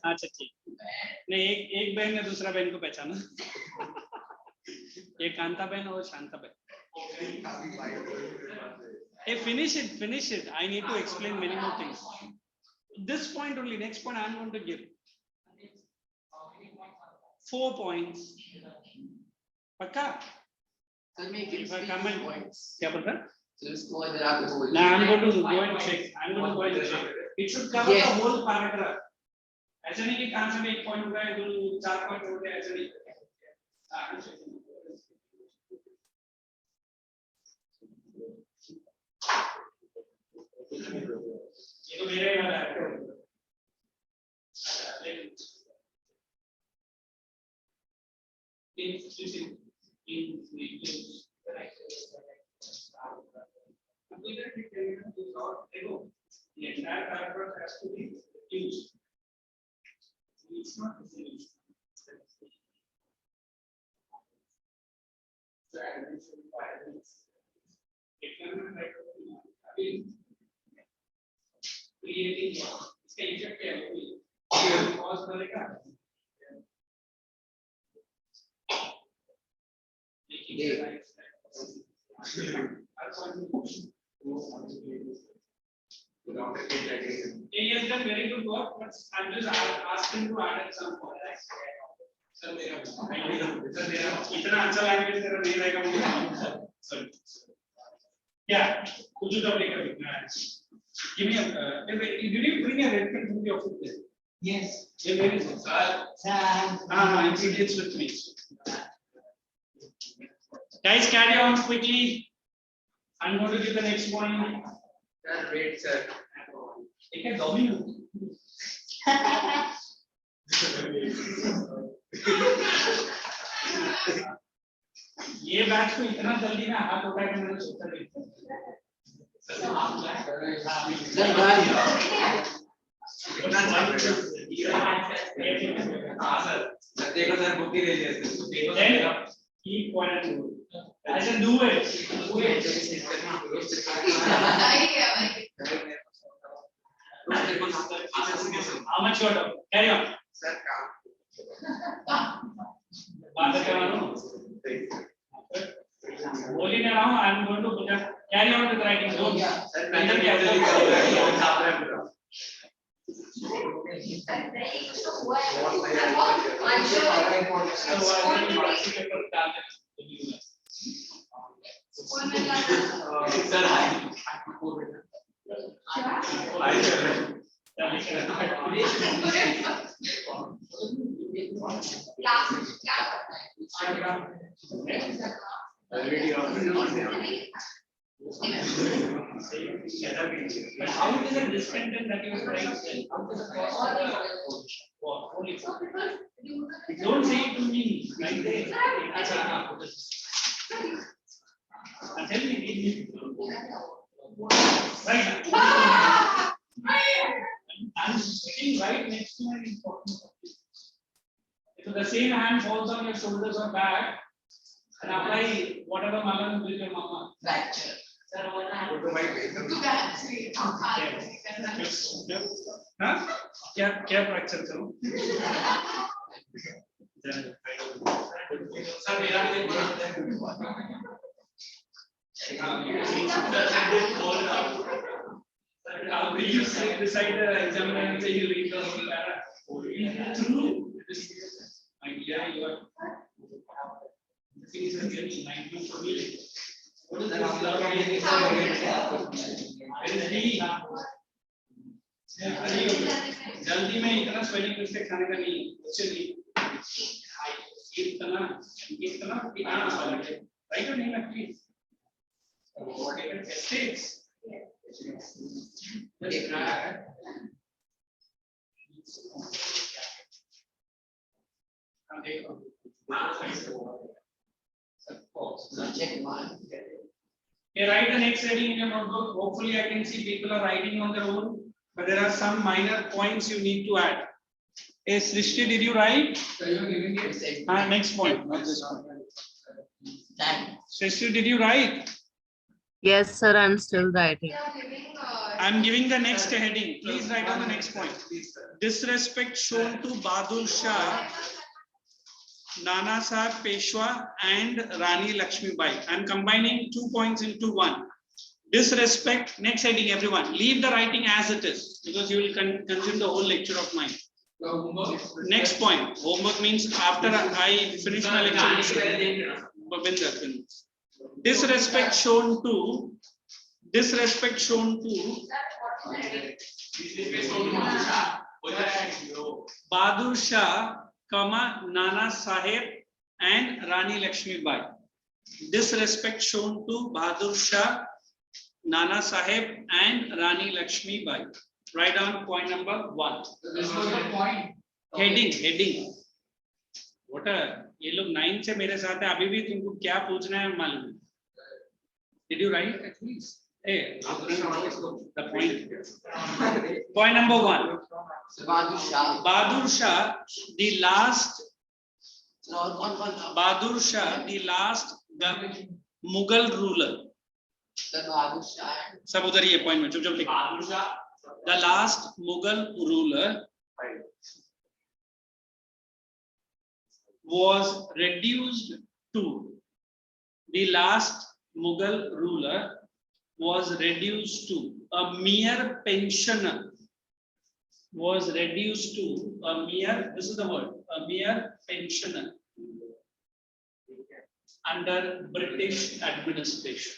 अच्छा ठीक नहीं एक बहन ने दूसरा बहन को पहचाना एक कांता बहन और शांता बहन hey finish it I need to explain many more things this point only next point I'm going to give 4 points पक्का Sir, make it points. क्या बोल रहा So just go and grab the whole. Now I'm going to go and check. It should cover the whole paragraph. ऐसा नहीं कि कहाँ से में 1 point उठाए 4 point उठाए ऐसा नहीं. ये तो मेरा ही वाला है. The entire paragraph has to be used. It's not used. Creating इसका इफेक्ट क्या है? पॉज करेगा. He has done very good work, but I'm just asking to add at some point. Sir, इतना अच्छा लैंग्वेज तेरा नहीं रहेगा मुझे. Sorry. क्या? कुछ तो लेकर दिखना है. Give me a. Did you bring a red pen to the office? Yes. Yeah, where is it? It's with me. Guys, carry on quickly. I'm going to give the next point. Sir, wait, sir. एक है domino ये batch को इतना जल्दी ना हाथ उठा के मैंने सोचा नहीं देखो सर बुक ही ले लिया keep quiet and do it. I said do it. Do it. How much you are talking? Carry on. Sir बात कर रहा हूँ बोल ही नहीं रहा हूँ I am going to just carry on with writing. Don't sir अंदर क्या But how is it discontent that you are trying to say? How is it Don't say it to me. Right there. Tell me. Right. I'm sitting right next to an important topic. If the same hand falls on your shoulders or back, and apply whatever malan with your mama. Fracture. हाँ क्या क्या fracture करूं sir मेरा भी you sit beside the examiner and say you read the whole para. True. Yeah, you are. What is जल्दी में इतना spelling mistake खाने का नहीं चलिए इतना राइट और नहीं ना please Okay, write the next heading in your notebook. Hopefully, I can see people are writing on their own, but there are some minor points you need to add. Hey, Srishti, did you write? So you are giving it. Next point, not this one. Srishti, did you write? Yes, sir, I'm still writing. I'm giving the next heading. Please write on the next point. Disrespect shown to Bahadur Shah, Nana Sahib Peshwa and Rani Lakshmi Bai. I'm combining 2 points into one. Disrespect, next heading everyone. Leave the writing as it is because you will consume the whole lecture of mine. Next point, homework means after I finish my lecture. Disrespect shown to Bahadur Shah, Nana Sahib and Rani Lakshmi Bai. Disrespect shown to Bahadur Shah, Nana Sahib and Rani Lakshmi Bai. Write down point number 1. This was the point. Heading. What are ये लोग 9 से मेरे साथ है अभी भी तुमको क्या पूछना है मालूम? Did you write at least? Hey, the point. Point number 1. Bahadur Shah, the last Mughal ruler. सब उधर ही है point में चुप लिखो. The last Mughal ruler was reduced to. The last Mughal ruler was reduced to a mere pensioner. Was reduced to a mere, this is the word, a mere pensioner under British administration.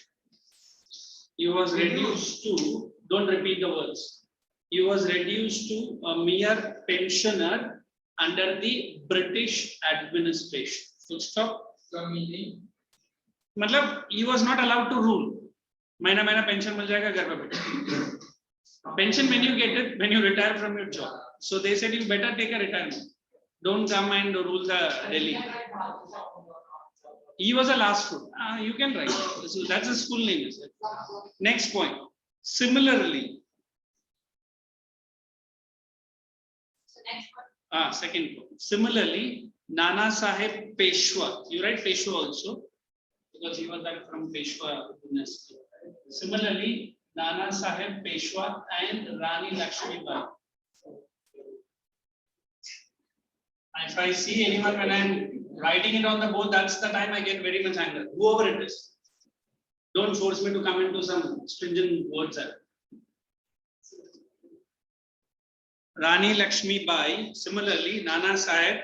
He was reduced to, don't repeat the words. He was reduced to a mere pensioner under the British administration. Full stop. So meaning, Matlab, he was not allowed to rule. महीना pension मिल जाएगा घर पे बैठे. Pension when you get it when you retire from your job. So they said you better take a retirement. Don't come and rule the Delhi. He was a last foot. You can write. So that's his full name. Is it? Next point. Similarly. Second point. Similarly, Nana Saheb Peshwa. You write Peshwa also because he was that from Peshwa dynasty. Similarly, Nana Saheb Peshwa and Rani Lakshmi Bai. If I see anyone when I'm writing it on the board, that's the time I get very much anger. Whoever it is, don't force me to come into some stringent words. Rani Lakshmi Bai. Similarly, Nana Saheb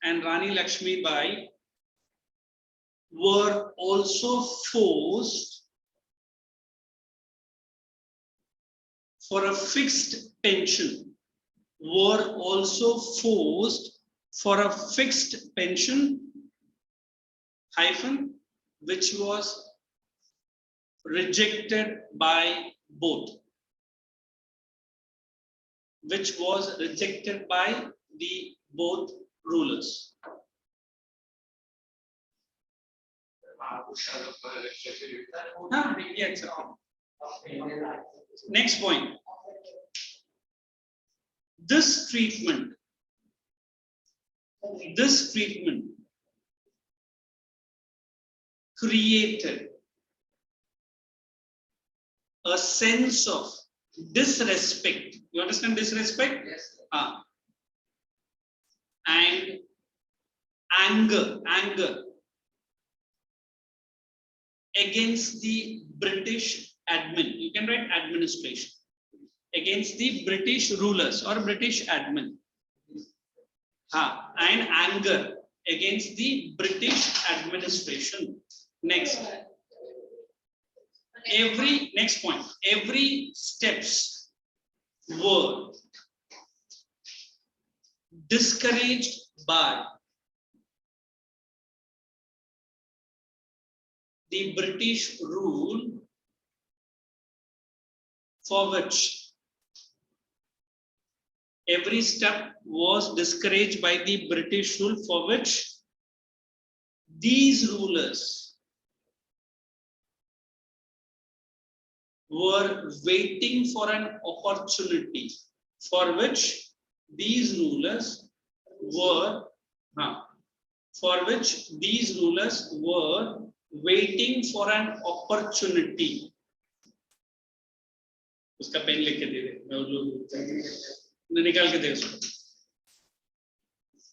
and Rani Lakshmi Bai were also forced for a fixed pension. Were also forced for a fixed pension hyphen which was rejected by both. Which was rejected by the both rulers. Next point. This treatment created a sense of disrespect. You understand disrespect? Yes. And anger against the British admin. You can write administration. Against the British rulers or British admin. And anger against the British administration. Next point. Every steps were discouraged by the British rule for which every step was discouraged by the British rule for which these rulers were waiting for an opportunity for which these rulers were waiting for an opportunity. उसका pen लेके दे दे, मैं निकाल के दे उसको.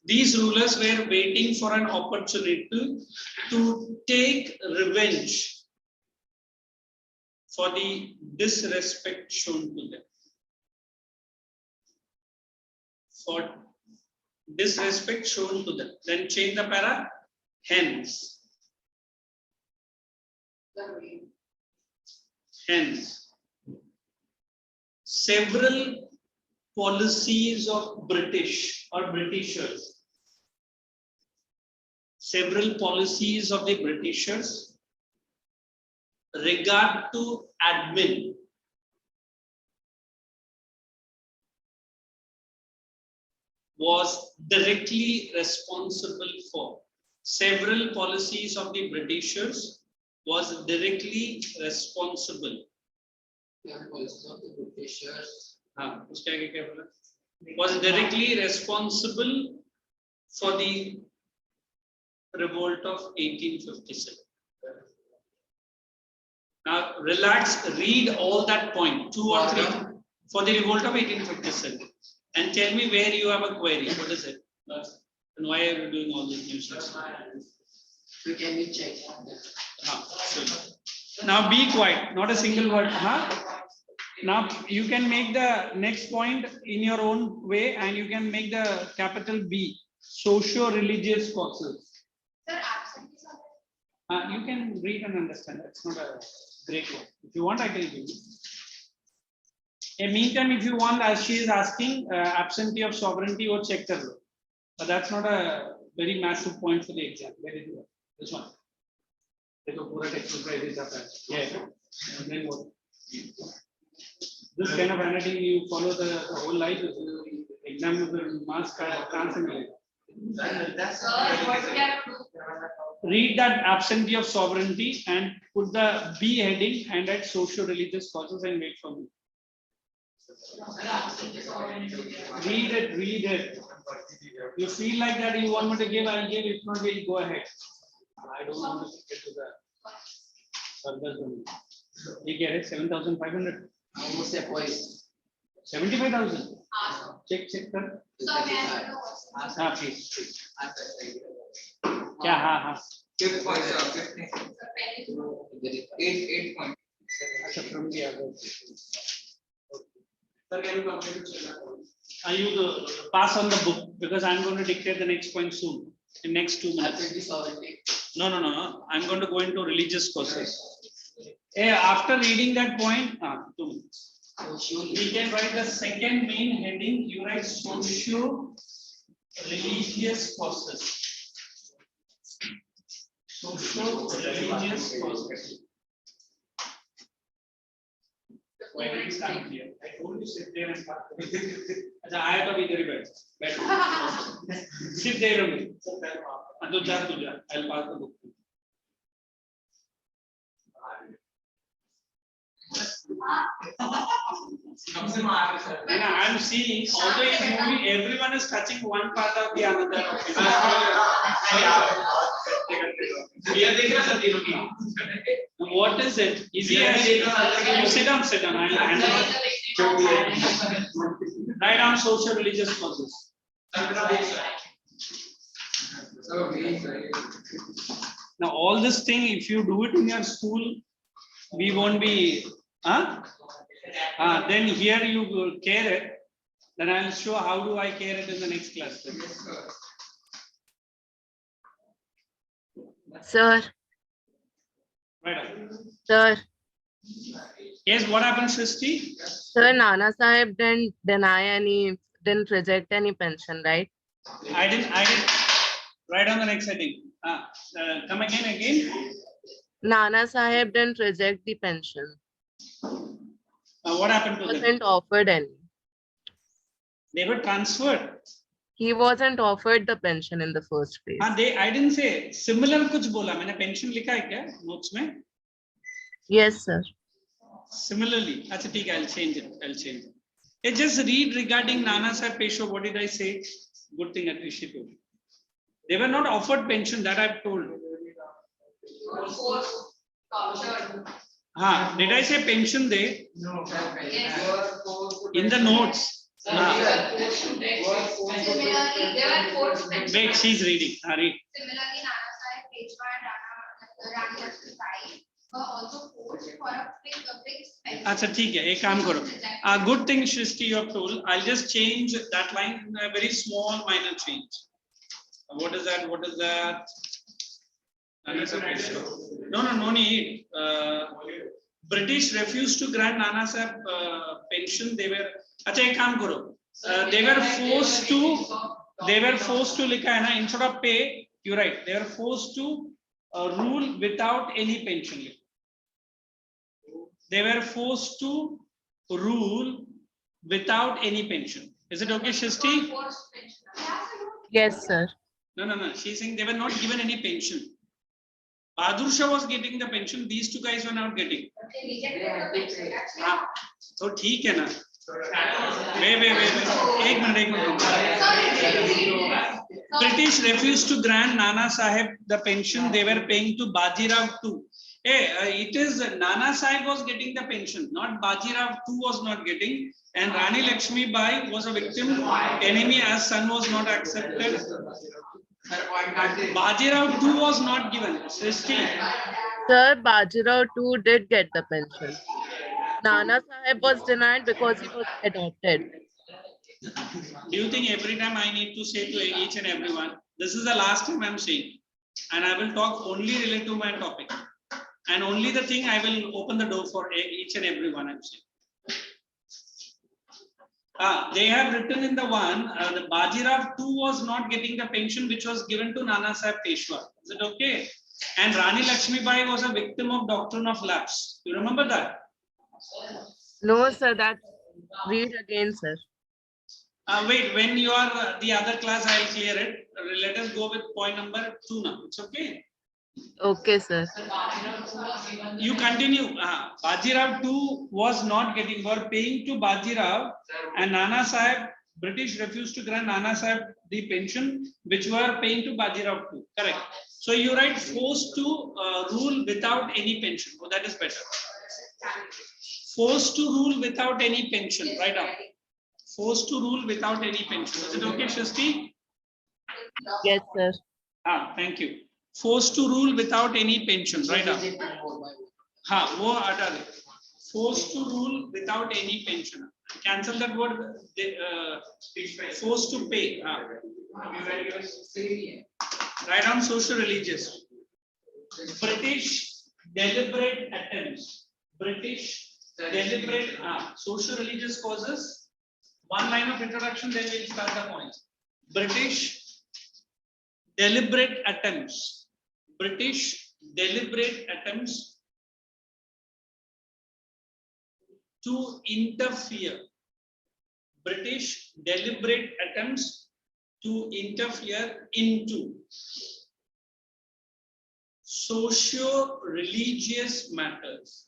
These rulers were waiting for an opportunity to take revenge for the disrespect shown to them. For disrespect shown to them. Then change the para. Hence, several policies of British or Britishers. Several policies of the Britishers regard to admin was directly responsible for. Several policies of the Britishers was directly responsible. Policies of the Britishers. उसके आगे क्या बोला? Was directly responsible for the revolt of 1857. Now relax, read all that point, 2 or 3 for the revolt of 1857, and tell me where you have a query. What is it? And why are you doing all these nuisance? So can you check? So now be quiet, not a single word. Now you can make the next point in your own way, and you can make the capital B, socio-religious causes. Sir, absent is on. You can read and understand. That's not a great one. If you want, I can give you. In meantime, if you want, as she is asking, absentee of sovereignty or check kar lo. But that's not a very massive point for the exam. Where is it? This one. देखो पूरा text का इधर जाता है. Yeah. And then what? This kind of handwriting you follow the whole life. Exam with the marks can't That's Sir, what we have to do? read that absentee of sovereignty and put the B heading and at socio-religious causes and wait for me. Read it. You feel like that you want me to give, I'll give. If not, we'll go ahead. I don't want to get to the further zone. You get it? 7,500. Almost a voice. 75,000. Check, sir. So may I know what's Please. Yeah. हाँ. 8 points. the penny? 8 points. अच्छा, from the other. Sir, can you complete it? You pass on the book because I'm going to declare the next point soon. In next 2 minutes. No. I'm going to go into religious causes. After reading that point, 2 minutes. We can write the second main heading. You write socio-religious causes. Socio-religious causes. Why did you stand here? I told you sit there and start. I have to be very bad. Sit there only. I'll pass the book. I'm seeing, although it's moving, everyone is touching one part of the another. What is it? Is he you sit down, I'll handle it. Write down social religious causes. Now all this thing, if you do it in your school, we won't be then here you will care it. Then I'll show how do I care it in the next class. Sir, Right. sir, Yes, what happened, Srishti? sir, Nana Sahib didn't reject any pension, right? I didn't. Right on the next heading. Come again. Nana Sahib didn't reject the pension. What happened to them? Wasn't offered any. They were transferred. He wasn't offered the pension in the first place. I didn't say similar कुछ बोला मैंने pension लिखा है क्या notes में? Yes, sir. Similarly, अच्छा ठीक है, I'll change it. Just read regarding Nana Sahib Peshwa. What did I say? Good thing at least she told. They were not offered pension, that I've told. Did I say pension there? No. In the notes. Similarly, there were forced pensions. Wait, she's reading. Read. Similarly, Nana Sahib Peshwa and Rani Lakshmi were also forced for a fixed pension. अच्छा ठीक है, एक काम करो. Good thing, Shrishti, you have told. I'll just change that line, a very small minor change. What is that? No need. British refused to grant Nana Sahib pension. They were. अच्छा एक काम करो. They were forced to लिखा है ना, instead of pay, you write. They were forced to rule without any pension. They were forced to rule without any pension. Is it okay, Shristi? Yes, sir. No. She's saying they were not given any pension. Bahadur Shah was getting the pension. These two guys were not getting. So ठीक है ना. Wait. एक minute. British refused to grant Nana Sahib the pension they were paying to Bajirao II. It is Nana Sahib was getting the pension, not Bajirao II was not getting, and Rani Lakshmi Bai was a victim enemy as son was not accepted. Bajirao II was not given. Srishti. Sir, Bajirao II did get the pension. Nana Sahib was denied because he was adopted. Do you think every time I need to say to each and everyone, this is the last time I'm saying, and I will talk only related to my topic, and only the thing I will open the door for each and everyone I'm saying. They have written in the one, the Bajirao II was not getting the pension which was given to Nana Sahib Peshwa. Is it okay? And Rani Lakshmibai was a victim of doctrine of lapse. You remember that? No, sir, that read again, sir. Wait, when you are the other class, I'll clear it. Let us go with point number 2 now. It's okay. Okay, sir. You continue. Bajirao too was not getting, were paying to Bajirao, and Nana Sahib, British refused to grant Nana Sahib the pension, which were paying to Bajirao too. Correct. So you write forced to rule without any pension. Oh, that is better. Forced to rule without any pension. Right down. Forced to rule without any pension. Is it okay, Shasti? Yes, sir. Thank you. Forced to rule without any pension. Right down. वो हटा दे. Forced to rule without any pension. Cancel that word. Forced to pay. Write down social religious. British deliberate attempts. British deliberate social religious causes. One line of introduction, then we'll start the points. British deliberate attempts. British deliberate attempts to interfere. British deliberate attempts to interfere into socio-religious matters.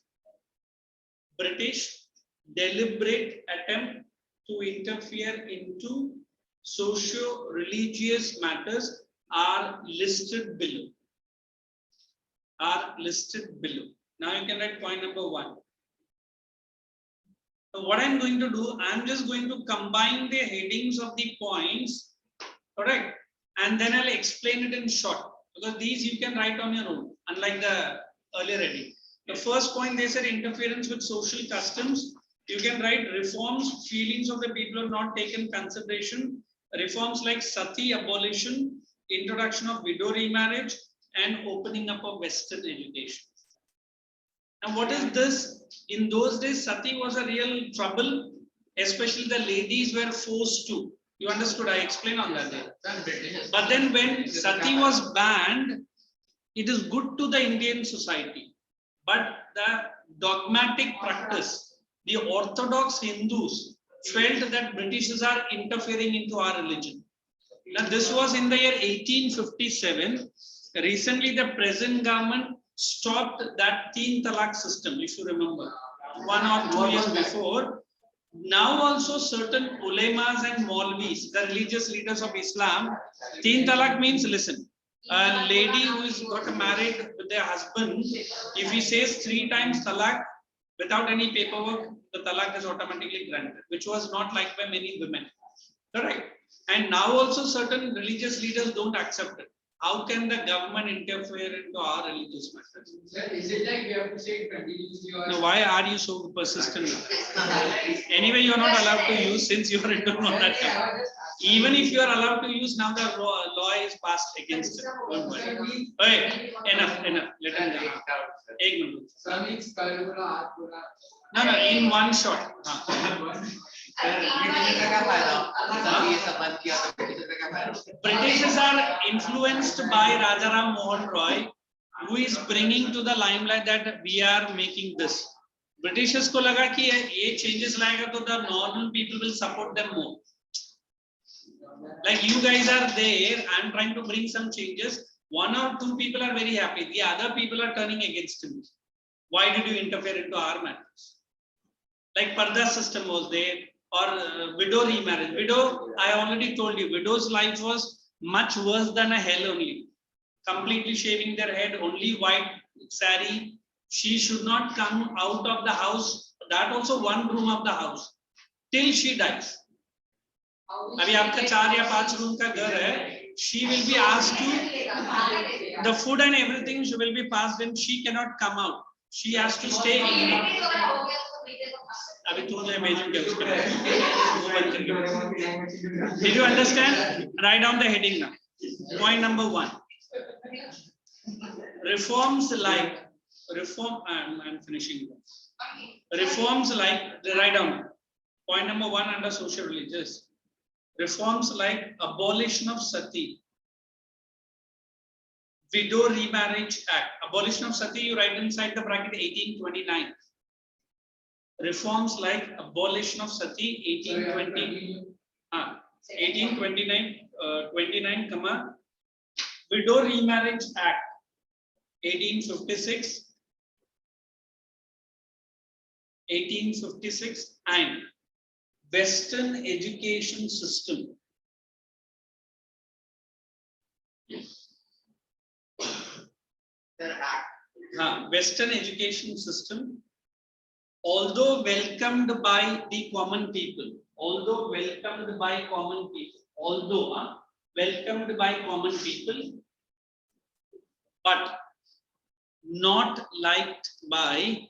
British deliberate attempt to interfere into socio-religious matters are listed below. Are listed below. Now you can write point number 1. So what I'm going to do, I'm just going to combine the headings of the points, correct? And then I'll explain it in short, because these you can write on your own, unlike the earlier heading. The first point, they said interference with social customs. You can write reforms, feelings of the people are not taken consideration. Reforms like sati abolition, introduction of widow remarriage, and opening up of Western education. Now, what is this? In those days, sati was a real trouble, especially the ladies were forced to. You understood? I explained on that day. But then when sati was banned, it is good to the Indian society. But the dogmatic practice, the orthodox Hindus felt that Britishers are interfering into our religion. Now, this was in the year 1857. Recently, the present government stopped that Teen Talaq system, if you remember, 1 or 2 years before. Now also certain ulemas and Maulvis, the religious leaders of Islam, Teen Talaq means, listen, a lady who is got married with their husband, if he says 3 times talaq without any paperwork, the talaq is automatically granted, which was not liked by many women. Correct. And now also certain religious leaders don't accept it. How can the government interfere into our religious matters? Is it like we have to say it continuously? Or... No, why are you so persistent? Anyway, you are not allowed to use since you are written on that. Even if you are allowed to use, now the law is passed against it. Don't worry. Okay, enough. Let him go. No, in one shot. Britishers are influenced by Rajaram Mohan Roy, who is bringing to the limelight that we are making this. Britishers को लगा कि ये changes लाएगा तो the normal people will support them more. Like you guys are there, I'm trying to bring some changes. 1 or 2 people are very happy. The other people are turning against him. Why did you interfere into our matters? Like Parda system was there, or widow remarriage. Widow, I already told you, widow's life was much worse than a hell only. Completely shaving their head, only white sari. She should not come out of the house, that also 1 room of the house, till she dies. अभी आपका 4 या 5 room का घर है, she will be asked to, the food and everything she will be passed and she cannot come out. She has to stay in. अभी तू जो imagine क्या उसके लिए. Did you understand? Write down the heading now. Point number 1. Reforms like I'm finishing. Reforms like, write down. Point number 1 under social religious. Reforms like abolition of sati, Widow Remarriage Act. Abolition of sati, you write inside the bracket 1829. Reforms like abolition of sati 1820, 1829, 29, comma, Widow Remarriage Act 1856, 1856, and Western education system. Western education system, although welcomed by the common people, welcomed by common people, but not liked by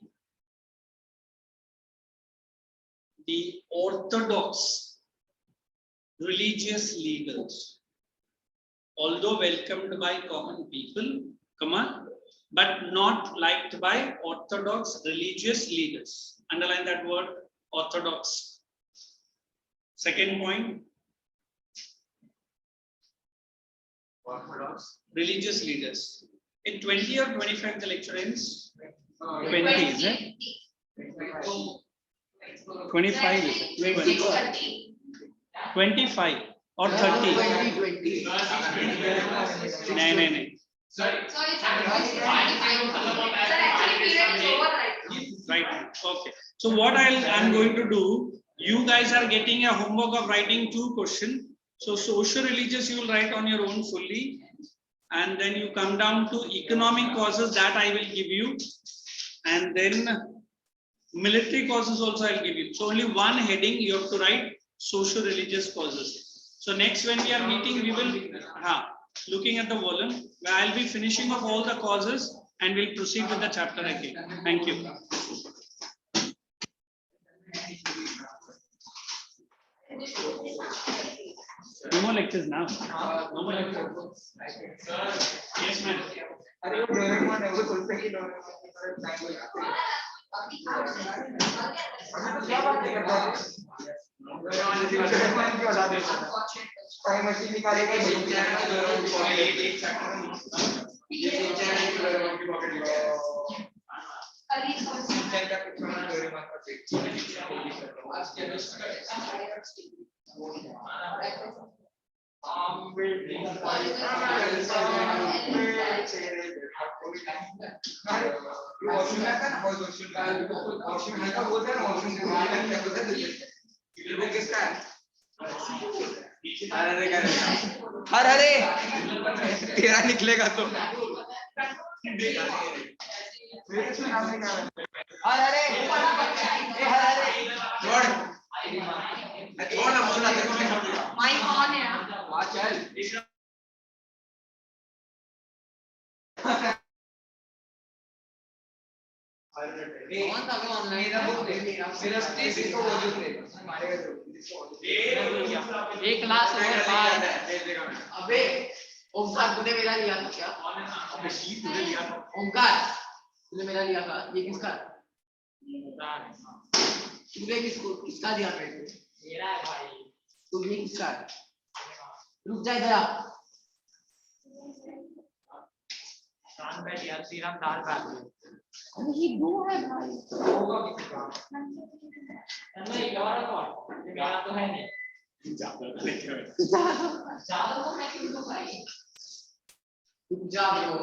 the orthodox religious leaders. Although welcomed by common people, comma, but not liked by orthodox religious leaders. Underline that word, orthodox. Second point, Orthodox. religious leaders. In 20 or 25 the lecture ends? 20, is it? 25 is it? 25 or 30? 20. No. So it's actually 75. Sir, actually period is over right now. Right. Okay. So what I'm going to do, you guys are getting a homework of writing 2 questions. So social religious you will write on your own fully, and then you come down to economic causes that I will give you, and then military causes also I'll give you. So only one heading you have to write, social religious causes. So next when we are meeting, we will looking at the volume, I'll be finishing off all the causes and we'll proceed with the chapter again. Thank you. No more lectures now. No more lectures. Yes, ma'am. अरे तेरा निकलेगा तो अरे छोड़ ना बोलना तेरे को मैं छोड़ दूंगा माइक ऑन है आ चल कौन था ऑनलाइन मेरा बुक दे मेरा स्टेज को वो दे एक क्लास अबे ओमकार तूने मेरा लिया था क्या? तूने लिया था ओमकार तूने मेरा लिया था, ये किसका? तूने किसका दिया मेरे को? मेरा है भाई। तू ये किसका है? रुक जा जरा। शान बैठ यार, श्रीराम दाल बैठ। अरे ये दो है भाई। नहीं यार कौन? मेरा तो है नहीं। जा तो मैं क्यों भाई? रुक जा ब्रो।